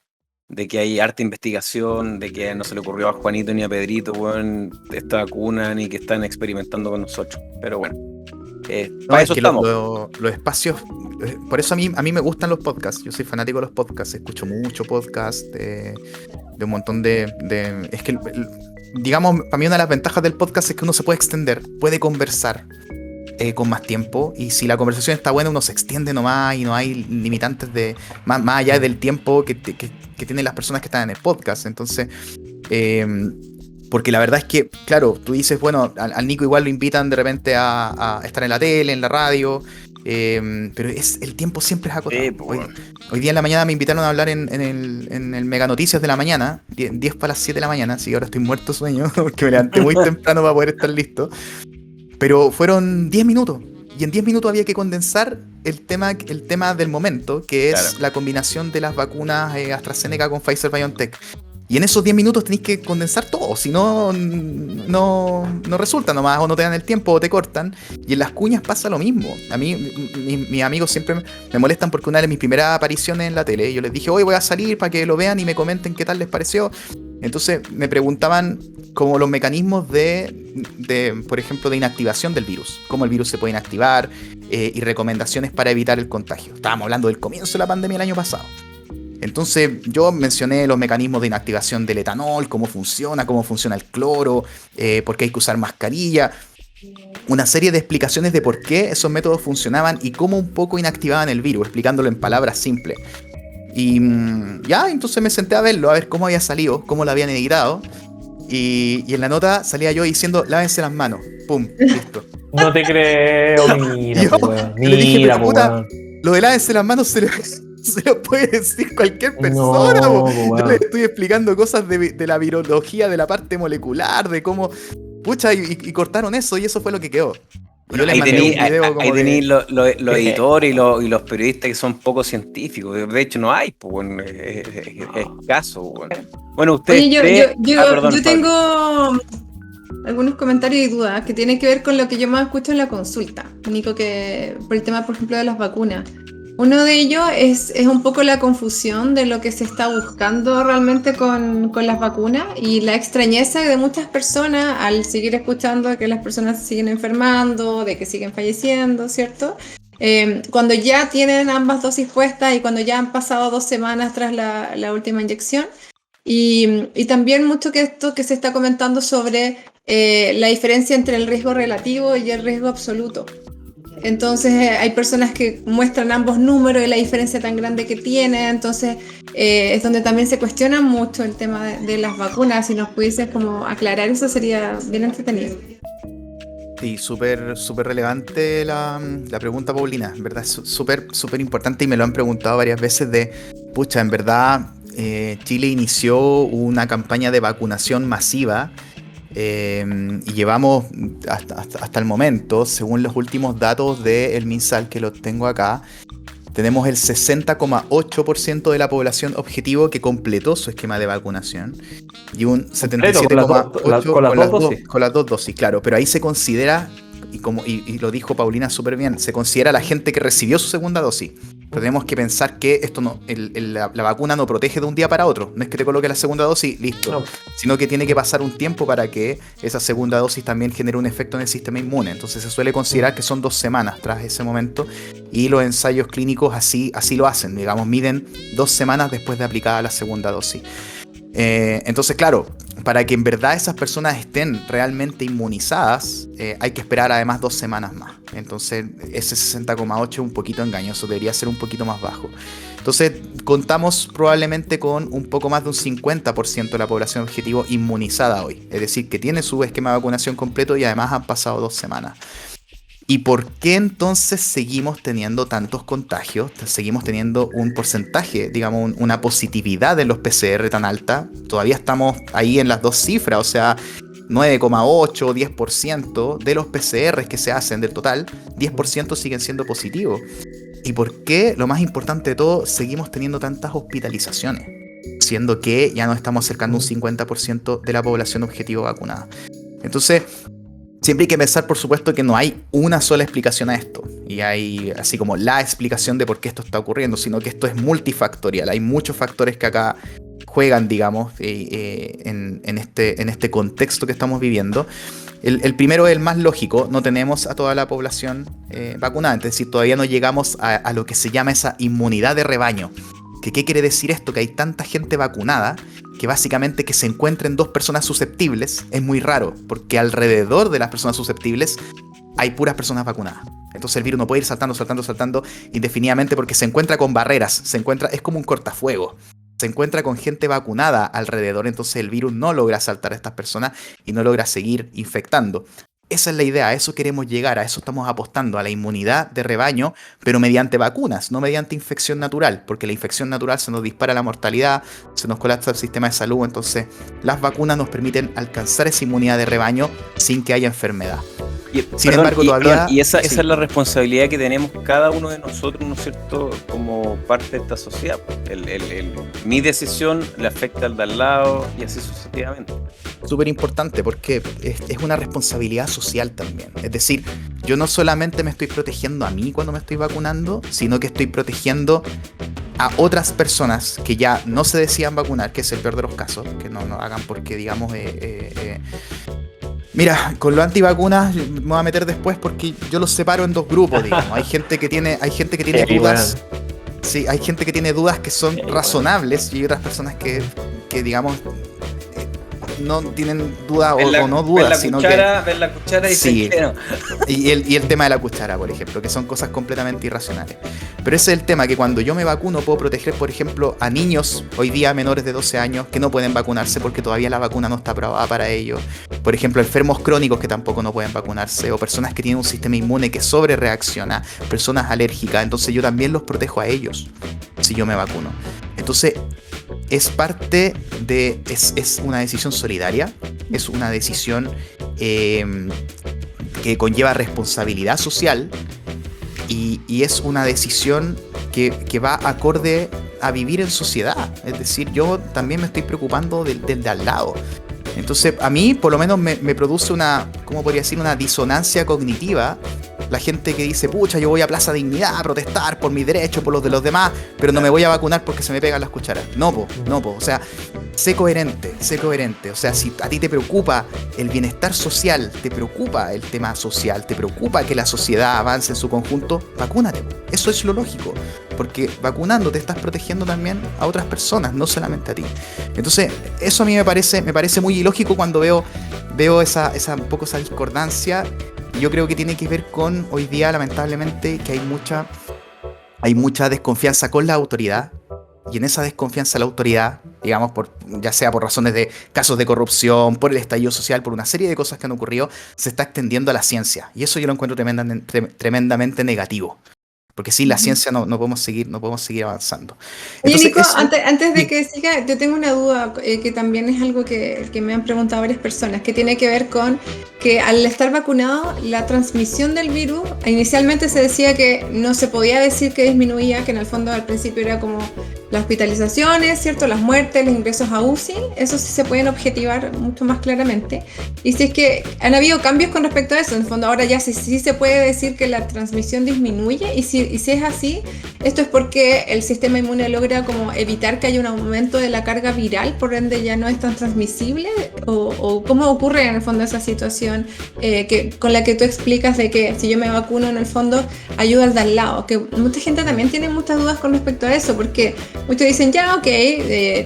de que hay harta investigación, de que no se le ocurrió a Juanito ni a Pedrito, bueno, esta vacuna, ni que están experimentando con nosotros. Pero bueno, para eso estamos. Los espacios, por eso a mí me gustan los podcasts. Yo soy fanático de los podcasts, escucho mucho podcast de un montón de es que, digamos, para mí una de las ventajas del podcast es que uno se puede extender, puede conversar con más tiempo, y si la conversación está buena uno se extiende nomás y no hay limitantes de más allá del tiempo que tienen las personas que están en el podcast. Entonces, porque la verdad es que, claro, tú dices, bueno, al Nico igual lo invitan de repente a estar en la tele, en la radio, pero el tiempo siempre es acotado. Hoy día en la mañana me invitaron a hablar en el Mega Noticias de la mañana, 10 para las 7 de la mañana, así que ahora estoy muerto de sueño, porque me levanté muy temprano para poder estar listo. Pero fueron 10 minutos, y en 10 minutos había que condensar el tema del momento, que es la combinación de las vacunas AstraZeneca con Pfizer-BioNTech. Y en esos 10 minutos tenéis que condensar todo, si no resulta nomás, o no te dan el tiempo, o te cortan. Y en las cuñas pasa lo mismo. A mí, mis amigos siempre me molestan porque una de mis primeras apariciones en la tele, yo les dije, hoy voy a salir para que lo vean y me comenten qué tal les pareció. Entonces me preguntaban como los mecanismos de, por ejemplo, de inactivación del virus, cómo el virus se puede inactivar, y recomendaciones para evitar el contagio. Estábamos hablando del comienzo de la pandemia el año pasado. Entonces yo mencioné los mecanismos de inactivación del etanol, cómo funciona el cloro, por qué hay que usar mascarilla, una serie de explicaciones de por qué esos métodos funcionaban y cómo un poco inactivaban el virus, explicándolo en palabras simples. Y entonces me senté a verlo, a ver cómo había salido, cómo lo habían editado, y en la nota salía yo diciendo, lávense las manos, pum, listo. No te creo, mira, le dije, pero puta, lo de lávense las manos se lo puede decir cualquier persona. Yo le estoy explicando cosas de la virología, de la parte molecular, de cómo, pucha, y cortaron eso, y eso fue lo que quedó. Yo les mandé un video como tenéis los editores y los periodistas que son poco científicos. De hecho, no hay, pues, es escaso. Bueno, ustedes. Oye, yo tengo algunos comentarios y dudas que tienen que ver con lo que yo más escucho en la consulta, Nico, que por el tema, por ejemplo, de las vacunas. Uno de ellos es un poco la confusión de lo que se está buscando realmente con las vacunas, y la extrañeza de muchas personas al seguir escuchando que las personas se siguen enfermando, de que siguen falleciendo, ¿cierto? Cuando ya tienen ambas dosis puestas y cuando ya han pasado 2 semanas tras la última inyección. Y también mucho que esto que se está comentando sobre la diferencia entre el riesgo relativo y el riesgo absoluto. Entonces hay personas que muestran ambos números y la diferencia tan grande que tiene. Entonces es donde también se cuestiona mucho el tema de las vacunas. Si nos pudieses como aclarar eso, sería bien entretenido. Sí, súper relevante la pregunta, Paulina. En verdad es súper importante, y me lo han preguntado varias veces pucha, en verdad Chile inició una campaña de vacunación masiva. Y llevamos hasta el momento, según los últimos datos del MinSal, que los tengo acá, tenemos el 60,8% de la población objetivo que completó su esquema de vacunación, y un 77,8% con las dos dosis, claro, pero ahí se considera, y lo dijo Paulina súper bien, se considera la gente que recibió su segunda dosis. Pero tenemos que pensar que esto la vacuna no protege de un día para otro. No es que te coloque la segunda dosis, listo. No. Sino que tiene que pasar un tiempo para que esa segunda dosis también genere un efecto en el sistema inmune. Entonces se suele considerar que son 2 semanas tras ese momento. Y los ensayos clínicos así lo hacen. Digamos, miden 2 semanas después de aplicada la segunda dosis. Entonces, claro, para que en verdad esas personas estén realmente inmunizadas, hay que esperar además 2 semanas más. Entonces ese 60,8 es un poquito engañoso, debería ser un poquito más bajo. Entonces contamos probablemente con un poco más de un 50% de la población objetivo inmunizada hoy. Es decir, que tiene su esquema de vacunación completo y además han pasado 2 semanas. ¿Y por qué entonces seguimos teniendo tantos contagios? Seguimos teniendo un porcentaje, digamos, una positividad de los PCR tan alta. Todavía estamos ahí en las 2 cifras, o sea, 9,8 o 10% de los PCRs que se hacen del total, 10% siguen siendo positivos. ¿Y por qué, lo más importante de todo, seguimos teniendo tantas hospitalizaciones? Siendo que ya nos estamos acercando a un 50% de la población objetivo vacunada. Entonces, siempre hay que pensar, por supuesto, que no hay una sola explicación a esto. Y hay así como la explicación de por qué esto está ocurriendo, sino que esto es multifactorial. Hay muchos factores que acá juegan, digamos, en este contexto que estamos viviendo. El primero es el más lógico. No tenemos a toda la población vacunada. Es decir, todavía no llegamos a lo que se llama esa inmunidad de rebaño. ¿Qué quiere decir esto? Que hay tanta gente vacunada que básicamente que se encuentren 2 personas susceptibles es muy raro, porque alrededor de las personas susceptibles hay puras personas vacunadas. Entonces el virus no puede ir saltando indefinidamente porque se encuentra con barreras, es como un cortafuego. Se encuentra con gente vacunada alrededor, entonces el virus no logra saltar a estas personas y no logra seguir infectando. Esa es la idea, a eso queremos llegar, a eso estamos apostando, a la inmunidad de rebaño, pero mediante vacunas, no mediante infección natural, porque la infección natural se nos dispara la mortalidad, se nos colapsa el sistema de salud, entonces las vacunas nos permiten alcanzar esa inmunidad de rebaño sin que haya enfermedad. Sin embargo, todavía... Y esa es la responsabilidad que tenemos cada uno de nosotros, ¿no es cierto?, como parte de esta sociedad. Mi decisión le afecta al de al lado y así sucesivamente. Súper importante porque es una responsabilidad social también. Es decir, yo no solamente me estoy protegiendo a mí cuando me estoy vacunando, sino que estoy protegiendo a otras personas que ya no se decían vacunar, que es el peor de los casos, que no hagan porque, digamos... Mira, con los antivacunas me voy a meter después porque yo los separo en 2 grupos, digamos. Hay gente que tiene dudas. Sí, hay gente que tiene dudas que son razonables y hay otras personas que digamos, no tienen duda o no dudas, sino que... Ver la cuchara y sí, que no. y el tema de la cuchara, por ejemplo, que son cosas completamente irracionales. Pero ese es el tema, que cuando yo me vacuno puedo proteger, por ejemplo, a niños hoy día menores de 12 años que no pueden vacunarse porque todavía la vacuna no está aprobada para ellos. Por ejemplo, enfermos crónicos que tampoco no pueden vacunarse, o personas que tienen un sistema inmune que sobrereacciona, personas alérgicas. Entonces yo también los protejo a ellos si yo me vacuno. Entonces es parte de... es una decisión solidaria, es una decisión que conlleva responsabilidad social y es una decisión que va acorde a vivir en sociedad. Es decir, yo también me estoy preocupando del de al lado. Entonces, a mí, por lo menos, me produce ¿cómo podría decir? Una disonancia cognitiva. La gente que dice, pucha, yo voy a Plaza Dignidad a protestar por mis derechos, por los de los demás, pero no me voy a vacunar porque se me pegan las cucharas. No, po. O sea, sé coherente. O sea, si a ti te preocupa el bienestar social, te preocupa el tema social, te preocupa que la sociedad avance en su conjunto, vacúnate. Eso es lo lógico. Porque vacunándote estás protegiendo también a otras personas, no solamente a ti. Entonces, eso a mí me parece muy ilógico cuando veo un poco esa discordancia. Yo creo que tiene que ver con hoy día, lamentablemente, que hay mucha desconfianza con la autoridad. Y en esa desconfianza a la autoridad, digamos, ya sea por razones de casos de corrupción, por el estallido social, por una serie de cosas que han ocurrido, se está extendiendo a la ciencia. Y eso yo lo encuentro tremendamente negativo. Porque sin la ciencia no podemos seguir avanzando. Entonces, Nico, antes de que siga, yo tengo una duda que también es algo que me han preguntado varias personas, que tiene que ver con que al estar vacunado, la transmisión del virus, inicialmente se decía que no se podía decir que disminuía, que en el fondo al principio era como las hospitalizaciones, ¿cierto? Las muertes, los ingresos a UCI, eso sí se pueden objetivar mucho más claramente. Y si es que han habido cambios con respecto a eso, en el fondo ahora ya sí se puede decir que la transmisión disminuye, y si es así, esto es porque el sistema inmune logra como evitar que haya un aumento de la carga viral, por ende ya no es tan transmisible, o cómo ocurre en el fondo esa situación con la que tú explicas de que si yo me vacuno en el fondo ayuda al de al lado, que mucha gente también tiene muchas dudas con respecto a eso, porque muchos dicen ya ok,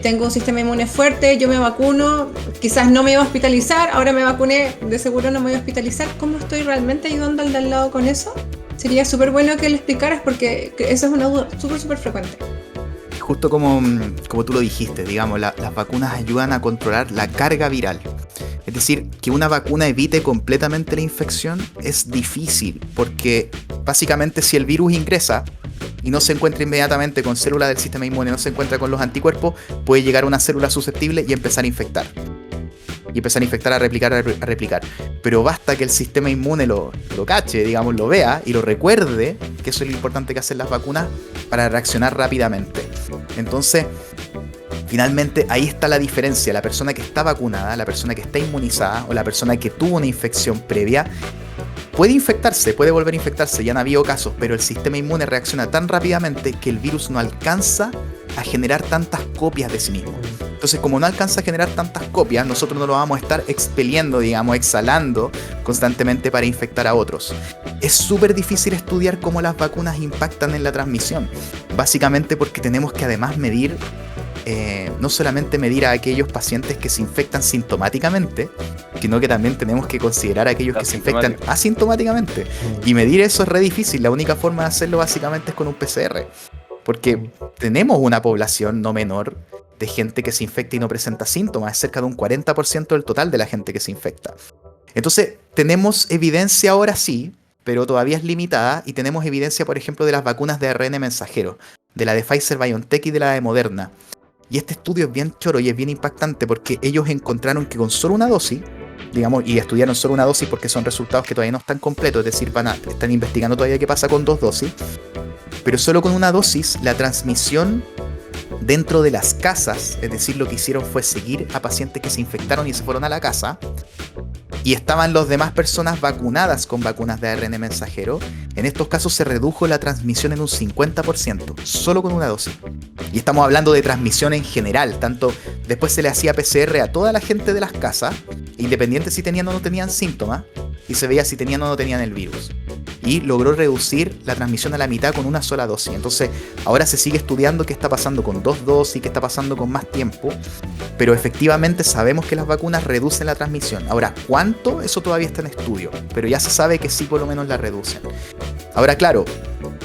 tengo un sistema inmune fuerte, yo me vacuno, quizás no me iba a hospitalizar, ahora me vacuné, de seguro no me voy a hospitalizar. ¿Cómo estoy realmente ayudando al de al lado con eso? Sería súper bueno que lo explicaras porque eso es una duda súper frecuente. Justo como tú lo dijiste, digamos, las vacunas ayudan a controlar la carga viral. Es decir, que una vacuna evite completamente la infección es difícil, porque básicamente si el virus ingresa y no se encuentra inmediatamente con células del sistema inmune, no se encuentra con los anticuerpos, puede llegar a una célula susceptible y empezar a infectar. Y empezar a infectar, a replicar. Pero basta que el sistema inmune lo cache, digamos, lo vea y lo recuerde, que eso es lo importante que hacen las vacunas, para reaccionar rápidamente. Entonces, finalmente, ahí está la diferencia. La persona que está vacunada, la persona que está inmunizada o la persona que tuvo una infección previa puede infectarse, puede volver a infectarse, ya han habido casos, pero el sistema inmune reacciona tan rápidamente que el virus no alcanza a generar tantas copias de sí mismo. Entonces, como no alcanza a generar tantas copias, nosotros no lo vamos a estar expeliendo, digamos, exhalando constantemente para infectar a otros. Es súper difícil estudiar cómo las vacunas impactan en la transmisión, básicamente porque tenemos que además medir, no solamente medir a aquellos pacientes que se infectan sintomáticamente, sino que también tenemos que considerar a aquellos que se infectan asintomáticamente. Y medir eso es re difícil. La única forma de hacerlo básicamente es con un PCR. Porque tenemos una población no menor de gente que se infecta y no presenta síntomas. Es cerca de un 40% del total de la gente que se infecta. Entonces, tenemos evidencia ahora sí, pero todavía es limitada. Y tenemos evidencia, por ejemplo, de las vacunas de ARN mensajero, de la de Pfizer-BioNTech y de la de Moderna. Y este estudio es bien choro y es bien impactante porque ellos encontraron que con solo una dosis, digamos, y estudiaron solo una dosis porque son resultados que todavía no están completos, es decir, están investigando todavía qué pasa con 2 dosis, pero solo con una dosis la transmisión dentro de las casas, es decir, lo que hicieron fue seguir a pacientes que se infectaron y se fueron a la casa, y estaban las demás personas vacunadas con vacunas de ARN mensajero. En estos casos se redujo la transmisión en un 50%, solo con una dosis. Y estamos hablando de transmisión en general, tanto después se le hacía PCR a toda la gente de las casas, independiente si tenían o no tenían síntomas, y se veía si tenían o no tenían el virus. Y logró reducir la transmisión a la mitad con una sola dosis. Entonces, ahora se sigue estudiando qué está pasando con 2 dosis, qué está pasando con más tiempo, pero efectivamente sabemos que las vacunas reducen la transmisión. Ahora, ¿cuánto? Eso todavía está en estudio, pero ya se sabe que sí por lo menos la reducen. Ahora, claro,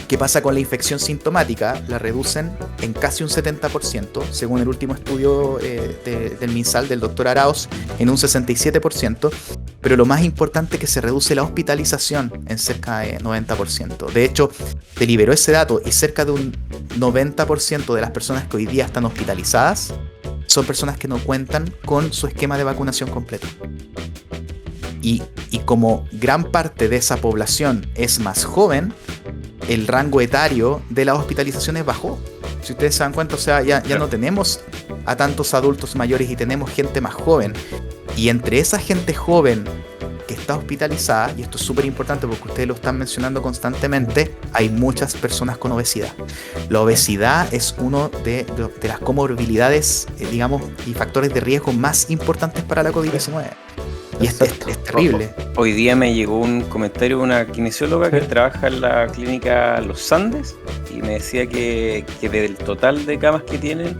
¿qué pasa con la infección sintomática? La reducen en casi un 70%, según el último estudio del MinSal, del doctor Araoz, en un 67%, pero lo más importante es que se reduce la hospitalización en cerca de 90%. De hecho, te liberó ese dato y cerca de un 90% de las personas que hoy día están hospitalizadas son personas que no cuentan con su esquema de vacunación completo. Y como gran parte de esa población es más joven, el rango etario de las hospitalizaciones bajó. Si ustedes se dan cuenta, o sea, ya no tenemos a tantos adultos mayores y tenemos gente más joven. Y entre esa gente joven que está hospitalizada, y esto es súper importante porque ustedes lo están mencionando constantemente, hay muchas personas con obesidad. La obesidad es uno de las comorbilidades, digamos, y factores de riesgo más importantes para la COVID-19. Y es terrible. Hoy día me llegó un comentario de una kinesióloga que trabaja en la clínica Los Andes y me decía que del total de camas que tienen,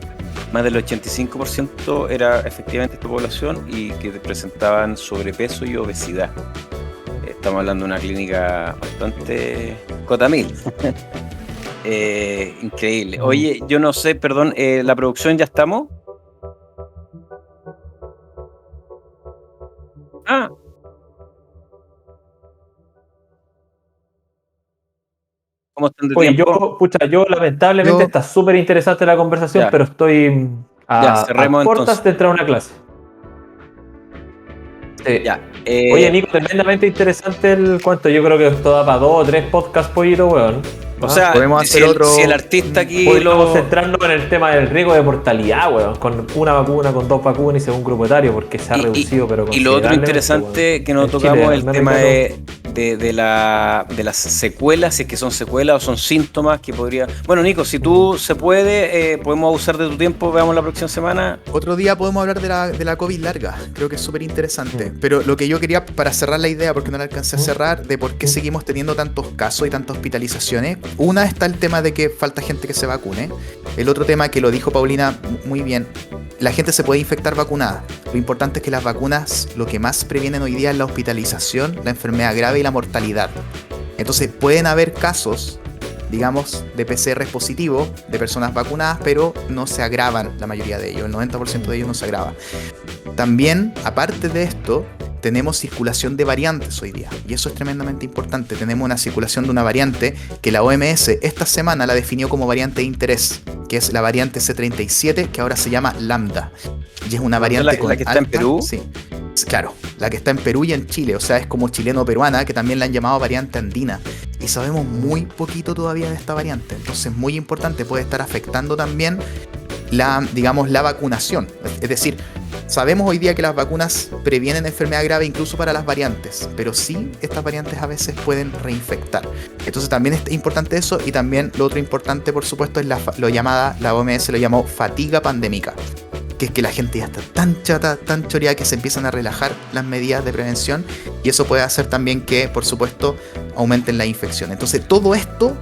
más del 85% era efectivamente esta población y que presentaban sobrepeso y obesidad. Estamos hablando de una clínica bastante cotamil. Increíble. Oye, yo no sé, perdón, ¿la producción ya estamos? Ah. ¿Cómo están de Oye, tiempo? yo lamentablemente está súper interesante la conversación, Ya. pero estoy a cerremos puertas entonces. de entrar a una clase. Sí. Ya. Oye, Nico, tremendamente interesante el cuento. Yo creo que esto da para 2 o 3 podcasts, pollito, weón. O sea, podemos hacer otro. si el artista aquí Podríamos centrarnos en el tema del riesgo de mortalidad, weón, con una vacuna, con 2 vacunas y según grupo etario, porque se ha reducido, pero y lo otro considerablemente, interesante weón. que no En tocamos Chile, es el al tema menos de las secuelas, si es que son secuelas o son síntomas que podría... Bueno, Nico, si tú se puede, podemos abusar de tu tiempo, veamos la próxima semana. Otro día podemos hablar de la COVID larga, creo que es súper interesante. Pero lo que yo quería, para cerrar la idea, porque no la alcancé a cerrar, de por qué seguimos teniendo tantos casos y tantas hospitalizaciones. Una está el tema de que falta gente que se vacune. El otro tema que lo dijo Paulina muy bien, la gente se puede infectar vacunada. Lo importante es que las vacunas lo que más previenen hoy día es la hospitalización, la enfermedad grave y la mortalidad. Entonces pueden haber casos digamos, de PCR positivo de personas vacunadas, pero no se agravan la mayoría de ellos, el 90% de ellos no se agrava. También, aparte de esto, tenemos circulación de variantes hoy día, y eso es tremendamente importante. Tenemos una circulación de una variante que la OMS esta semana la definió como variante de interés, que es la variante C37, que ahora se llama Lambda. Y es una variante la que está en Perú. Sí, claro, la que está en Perú y en Chile, o sea, es como chileno-peruana, que también la han llamado variante andina. Y sabemos muy poquito todavía de esta variante, entonces muy importante, puede estar afectando también la vacunación. Es decir, sabemos hoy día que las vacunas previenen enfermedad grave incluso para las variantes, pero sí estas variantes a veces pueden reinfectar. Entonces también es importante eso, y también lo otro importante, por supuesto, es la OMS lo llamó fatiga pandémica, que es que la gente ya está tan chata, tan choreada, que se empiezan a relajar las medidas de prevención, y eso puede hacer también que, por supuesto, aumenten la infección. Entonces todo esto,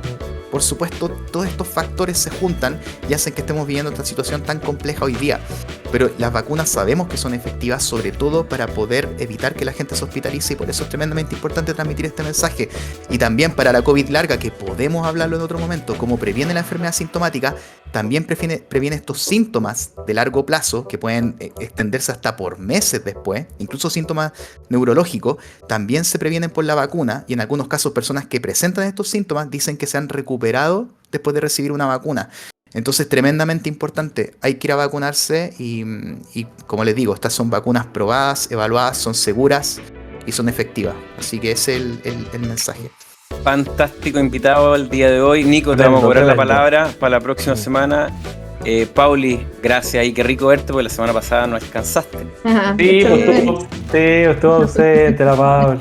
por supuesto, todos estos factores se juntan y hacen que estemos viviendo esta situación tan compleja hoy día. Pero las vacunas sabemos que son efectivas, sobre todo para poder evitar que la gente se hospitalice, y por eso es tremendamente importante transmitir este mensaje. Y también para la COVID larga, que podemos hablarlo en otro momento, como previene la enfermedad sintomática, también previene estos síntomas de largo plazo que pueden extenderse hasta por meses después, incluso síntomas neurológicos, también se previenen por la vacuna, y en algunos casos personas que presentan estos síntomas dicen que se han recuperado después de recibir una vacuna. Entonces, tremendamente importante, hay que ir a vacunarse, y como les digo, estas son vacunas probadas, evaluadas, son seguras y son efectivas. Así que ese es el mensaje. Fantástico invitado el día de hoy. Nico, te vamos a cobrar la palabra para la próxima semana. Pauli, gracias, y qué rico verte, porque la semana pasada no descansaste. Ajá, Sí, muchas estuvo ausente la Paula.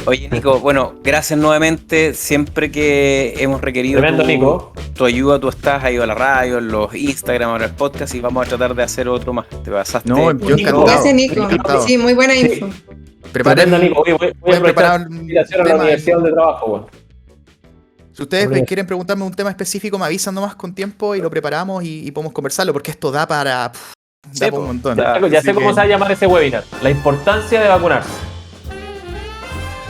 Oye, Nico, bueno, gracias nuevamente. Siempre que hemos requerido Nico. tu ayuda, tú estás ahí a la radio, en los Instagram, ahora el podcast, y vamos a tratar de hacer otro más. Te pasaste. No, yo encantado. Gracias, Nico. Encantado. Sí, muy buena info. Tremendo, Nico. Voy a preparar aprovechar la invitación a la universidad de trabajo, weón. Si ustedes Hombre. quieren preguntarme un tema específico, me avisan nomás con tiempo y lo preparamos y podemos conversarlo, porque esto da para Sí, un montón. Ya Así sé cómo que- se va a llamar ese webinar. La importancia de vacunarse.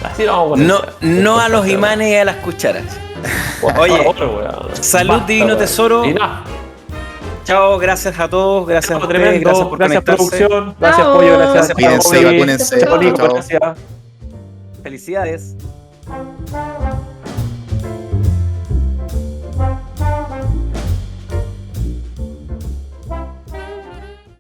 Así lo vamos a poner. No a los imanes y a las cucharas. Oye, salud, Basta, divino weón. tesoro. Y nada, Chao, gracias a todos, gracias a ustedes, tremendo. gracias por Gracias, conectarse. producción. Gracias, Chao. Pollo. Gracias, Cuídense, Pauli. vacúnense. Nico, Chao. gracias. Felicidades.